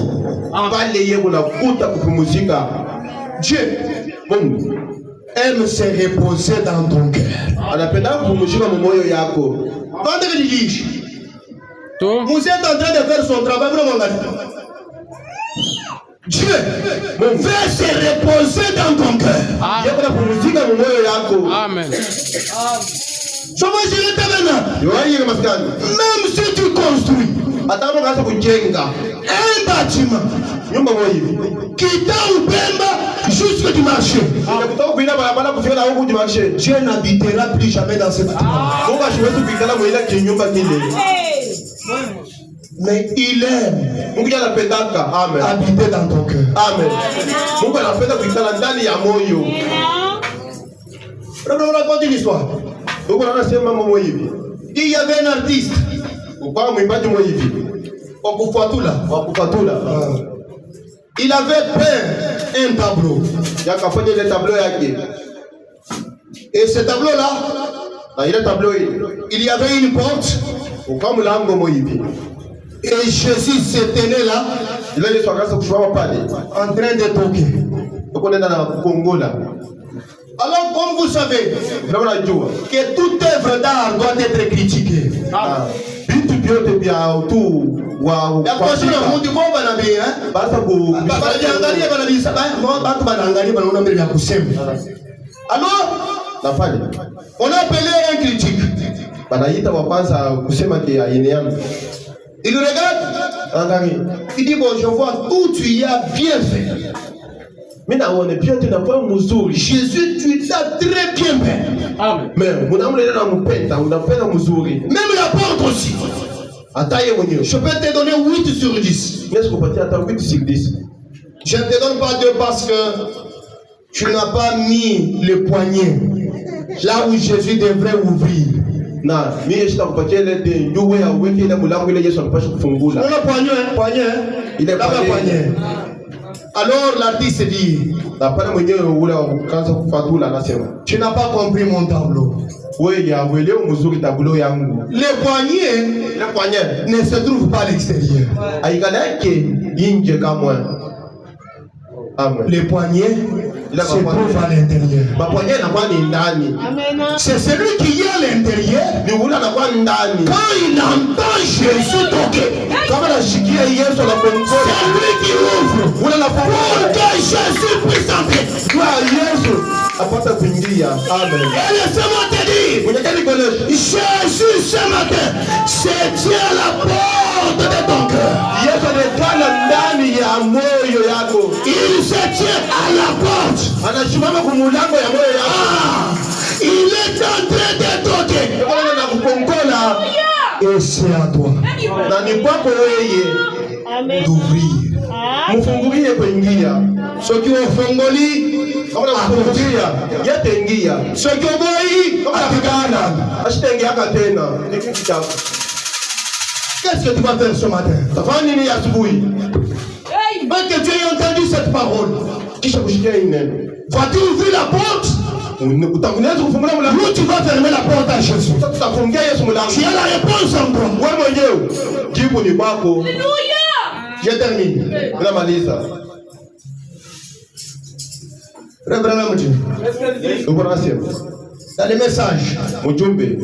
Dieu aime se reposer dans ton cœur. Vous êtes en train de faire son travail. Dieu veut se reposer dans ton cœur. Amen. Même si tu construis un bâtiment quittant Ubemba jusque du marché, Dieu n'habitera plus jamais dans ce bâtiment. Mais il aime habiter dans ton cœur. Amen. On raconte une histoire. Il y avait un artiste. Il avait peint un tableau. Et ce tableau-là, il y avait une porte. Et Jésus se tenait là, en train de toquer. Alors, comme vous savez, que toute œuvre d'art doit être critiquée. Alors, on a appelé un critique. Il regarde, il dit bon, je vois tout tu y as bien fait. Jésus, tu l'as très bien fait. Amen. Même la porte aussi. Je peux te donner 8 sur 10. Je ne te donne pas 2 parce que tu n'as pas mis le poignet là où Jésus devrait ouvrir. On a poignet. Il est poignet. Alors l'artiste dit, tu n'as pas compris mon tableau. Le poignet ne se trouve pas à l'extérieur. Le poignet se trouve à l'intérieur. C'est celui qui est à l'intérieur. Quand il entend Jésus toquer, c'est lui qui ouvre pour que Jésus puisse entrer. Et laissez-moi te dire, Jésus ce matin se tient à la porte de ton cœur. Il se tient à la porte. Il est en train de toquer. Et c'est à toi d'ouvrir. Ceux qui ont fongoli, ceux qui ont qu'est-ce que tu vas faire ce matin? Quand que tu aies entendu cette parole, vas-tu ouvrir la porte? Ou tu vas fermer la porte à Jésus? Tu as la réponse en toi. Alléluia. Je termine. Dans les messages,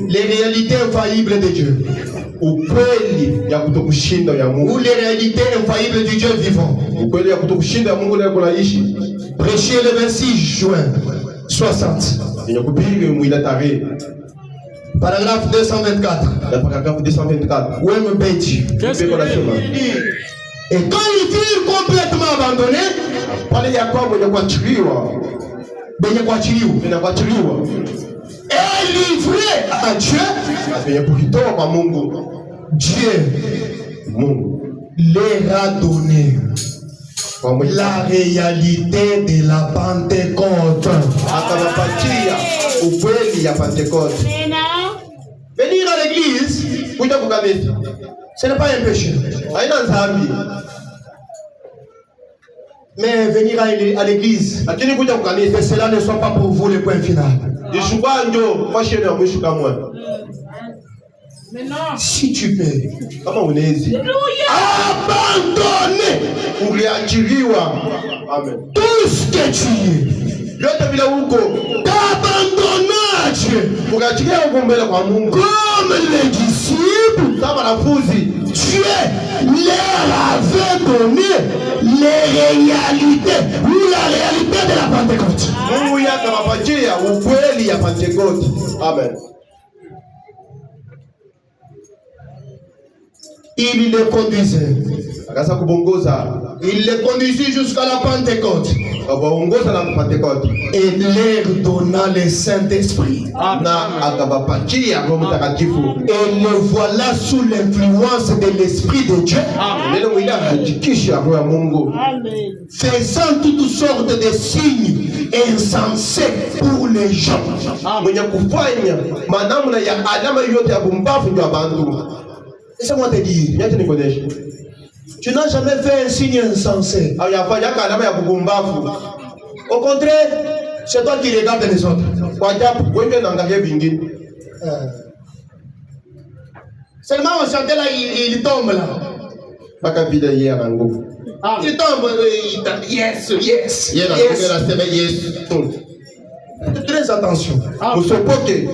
les réalités infaillibles de Dieu, ou les réalités infaillibles du Dieu vivant, prêché le 26 juin 60, paragraphe 224. Et quand ils furent complètement abandonnés, et livrés à Dieu, Dieu leur a donné la réalité de la Pentecôte. ukweli ya Pentecôte. Venir à l'église, Kuja kukanisa ce n'est pas un péché. haina dhambi, Mais venir à l'église, lakini kuja que kukanisa cela ne soit pas pour vous le point final. ishuka njo kwa shene ya mwisho kamwe. Si tu peux Kama unezi abandonner uliachiliwa, amen, tout ce que tu es, vyote vile huko t'abandonner à Dieu, ukaachilia huko mbele kwa Mungu comme les disciples, kama wanafunzi. Dieu leur avait donné les réalités ou la réalité de la Pentecôte. Mungu yake akawapatia ukweli ya Pentecote. Amen. Il les conduisait. Akasa kubongoza, Il les conduisit jusqu'à la Pentecôte akawaongoza na Pentecote et leur donna le Saint-Esprit. na akawapatia Roho Mtakatifu. Et le voilà sous l'influence de l'Esprit de Dieu, Neno mwili akajikisha Roho ya Mungu, faisant toutes sortes de signes insensés pour les gens. mwenye kufanya manamna ya alama yote ya bumbafu ndio abantu. Laisse-moi te dire, Niache nikuoneshe, tu n'as jamais fait un signe insensé. au yafanya alama ya bumbafu. Au contraire, c'est toi qui regardes les autres. Kwa japo wewe unaangalia vingine. Seulement on chantait là, il tombe là. Mpaka vile yeye ana nguvu. Il tombe, il tape, yes, yes, Yeye yes. anasema yes. Faites très attention. Usopoke.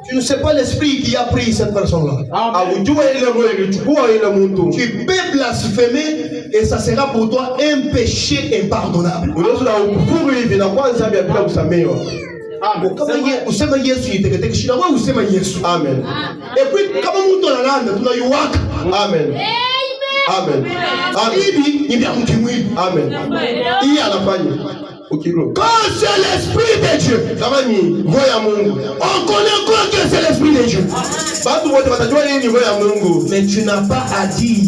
Tu ne sais pas l'esprit qui a pris cette personne-là. Aujue ile roho ilichukua ile mtu. Tu peux blasphémer et ça sera pour toi un péché impardonnable. Unaweza ukufuru hivi na kwanza bila kusamehewa. Usema Yesu iteketeke shida wewe usema Yesu. Amen. Et puis kama mtu analanda tunayuwaka. Amen. Amen. Amen. Hivi ni vya mkimwili. Amen. Hii anafanya ukiro. Quand c'est l'esprit de Dieu, Kama ni roho ya Mungu. on connaît quoi que c'est l'esprit de Dieu. Watu wote watajua nini roho ya Mungu. Mais tu n'as pas à dire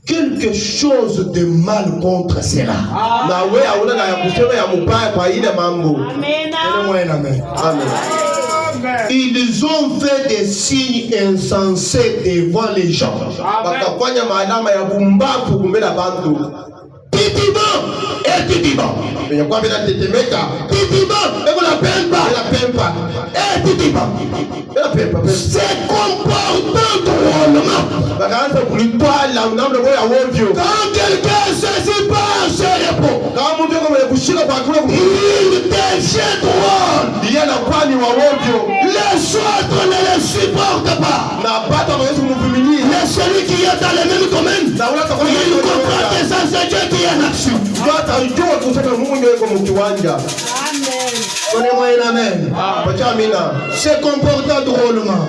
quelque chose de mal contre cela. Na wewe hauna na ya kusema ya mbaya kwa ile mambo. Amen. Amen. Amen. Ils ont fait des signes insensés devant les gens. Wakafanya maalama ya bumbafu kumbele bantu. Titiban et titiban. Venye kwa bila tetemeka. Titiban, et vous la pempa. Bila pempa. Et titiban. Bila pempa. C'est comportant drôlement. Wakaanza kulitwala namna roho ya ovyo. Quand quelqu'un saisit pas ses repos, Kama mtu yuko mwenye kushika kwa kule il devient drôle. yeye anakuwa ni wa ovyo. Les autres ne le supportent pas. Na bata hawezi kumvumilia. Mais celui qui est dans le même domaine, Na ule atakuwa il comprend que ça c'est Dieu qui est en action. atajua kusema Mungu ndio yuko mkiwanja. Donnez-moi un amen. Pacha amina. Se comportant drôlement.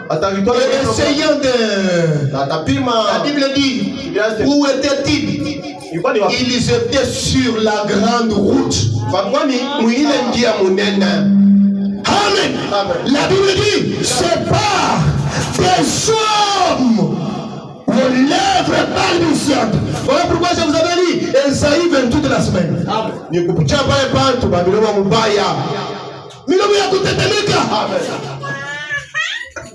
Atakitoa Et essayant de... na tapima. La Bible dit, où étaient-ils? Ilikuwa ni wapi? Ils étaient sur la grande route. Kwa ni mwile njia munene. Amen. Amen. La Bible dit, c'est pas des hommes aux lèvres balbutiantes. Voilà pourquoi je vous avais dit, Esaïe 20 toute la semaine. Ni kupitia pale bantu babiloma mubaya. Milomo ya kutetemeka.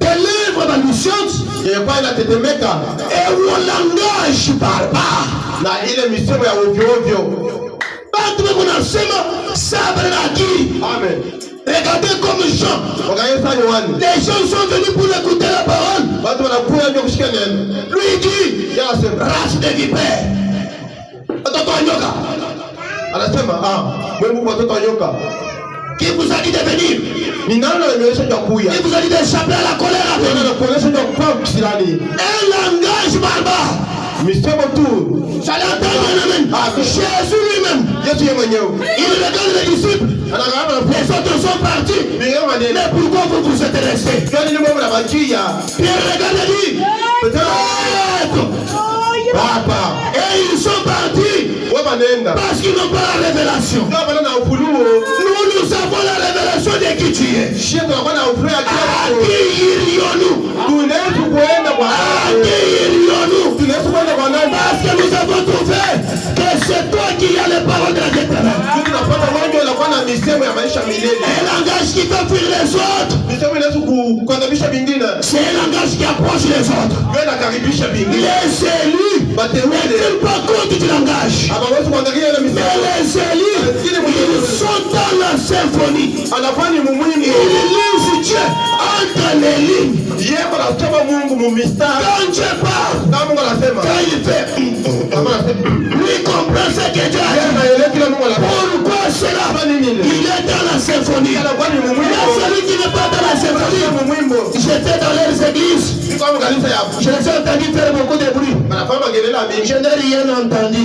Des lèvres balbutiantes Yeye kwa inatetemeka et un langage barbare. na ile misemo ya ovyo ovyo. Bantu beko nasema sabre na akili. Amen. Regardez comme Jean. Wakaenda ni wani. Les gens sont venus pour écouter la parole. Watu wanakuja ndio kushika neno. Lui il dit, Yeye anasema, race de vipères. Watoto wa nyoka. Mungu watoto wa nyoka. Qui vous a dit de venir? Ni nani anaonyesha ndio kuya? Qui vous a dit d'échapper à la colère à Nani venir? anakuonyesha ndio kwa kisirani? Un langage barbare. Misemo tu. J'allais entendre un amen. Jésus lui-même. Yesu yeye mwenyewe. Il regarde les disciples. Anaangalia Les autres sont partis. Ndiyo maneno. Mais pourquoi vous vous êtes restés? Gani ni mambo ya majia? Pierre regarde et dit, Maître. Baba. Et ils sont partis Wewe manenda. parce qu'ils n'ont pas la révélation. Ndio bana na ufunuo. Nous avons la révélation de qui tu es. Shia tunakuwa na ufunuo ya À kiasi. qui irions-nous? Tunaweza kuenda kwa À qui irions-nous? Tunaweza kuenda kwa nani? Parce que nous avons trouvé que c'est toi qui as les paroles de la éternelle. Tunapata wengi wanakuwa na misemo ya maisha milele. Un langage qui fait fuir les autres. Misemo inaweza kukaribisha vingine. C'est un langage qui approche les autres. Wewe nakaribisha vingine. Les élus ne tiennent pas compte du langage. Hawawezi kuangalia ile misemo. Mais les élus, ils sont dans la symphonie. Anafanya mumwimbo. Ils lisent Dieu entre les lignes. Yeye anasema Mungu mumistari. Quand Dieu parle, Kama Mungu anasema. quand il fait, lui comprend ce que Dieu a dit. Pourquoi cela? Il est dans la symphonie. Mais celui qui n'est pas dans la symphonie, j'étais dans les églises. Je les ai entendus faire beaucoup de bruit. Je n'ai rien entendu.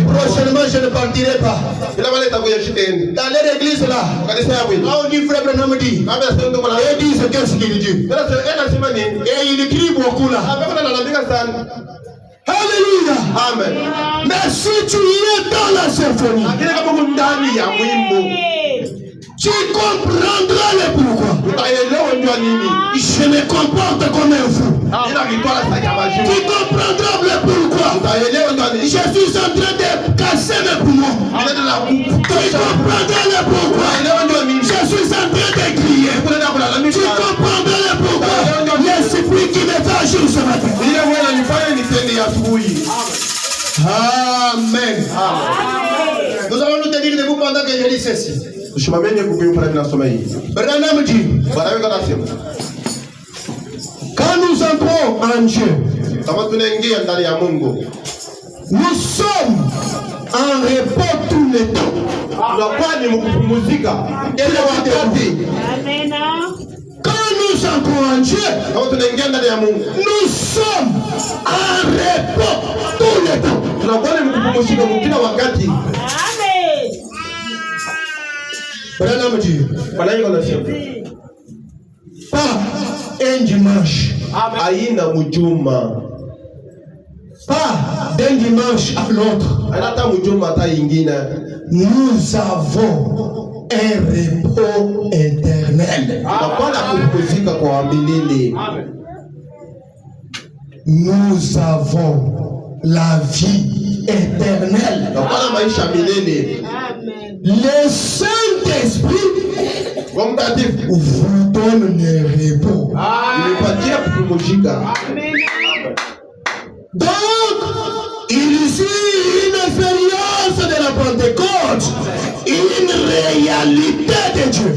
Prochainement, je ne partirai pas. Dans leur église là, on dit frère Branham dit, et dit qu'est-ce qu'il dit. Et il crie beaucoup là. Alléluia. Amen. Mais si tu es dans la symphonie, tu comprendras le pourquoi. Je me comporte comme un fou. Tu comprendras le pourquoi. Je suis en train de casser mes poumons. Tu comprendras le pourquoi. Je suis en train de crier. Tu comprendras le pourquoi. L'esprit qui me fait agir ce matin. Amen. Nous allons nous tenir debout pendant que je lis ceci. Branham dit, quand nous entrons en Dieu, nous sommes en repos tout le temps. Quand nous entrons en Dieu, nous sommes en repos tout le temps. Branham dit, pas un dimanche, pas d'un dimanche à l'autre, nous avons un repos éternel. Nous avons la vie éternelle. Le Saint-Esprit vous donne le repos. Donc, il y a une expérience de la Pentecôte, une réalité de Dieu.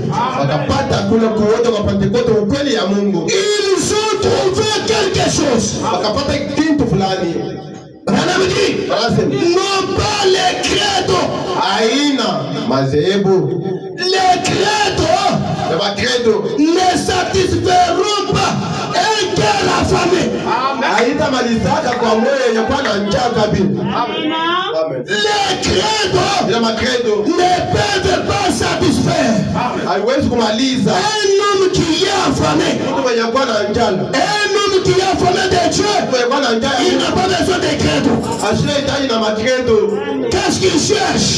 Ils ont trouvé quelque chose. Branham dit, non pas les credos. Les credos ne satisferont pas un cœur affamé. Les credos ne peuvent pas satisfaire un homme qui est affamé. Un homme qui est affamé de Dieu, il n'a pas besoin de credo. Qu'est-ce qu'il cherche?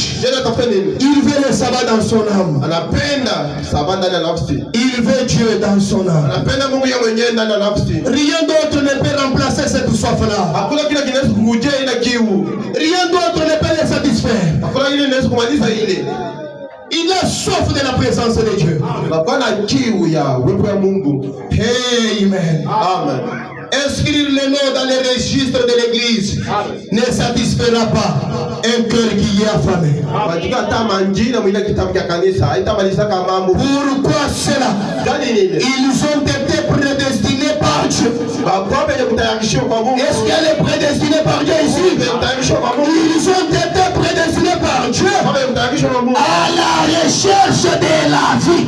Il veut le sabbat dans son âme. Il veut Dieu dans son âme. Rien d'autre ne peut remplacer cette soif-là. Rien d'autre ne peut le satisfaire. Il a soif de la présence de Dieu. Amen. Inscrire le nom dans les registres de l'église ne satisfera pas un cœur qui est affamé. Pourquoi cela? Ils ont été prédestinés par Dieu. Est-ce qu'elle est prédestinée par Dieu ici? Ils ont été prédestinés par Dieu à la recherche de la vie.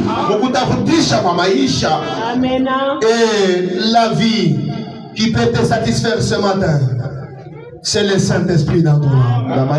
Amen. Et la vie qui peut te satisfaire ce matin, c'est le Saint-Esprit dans ton âme.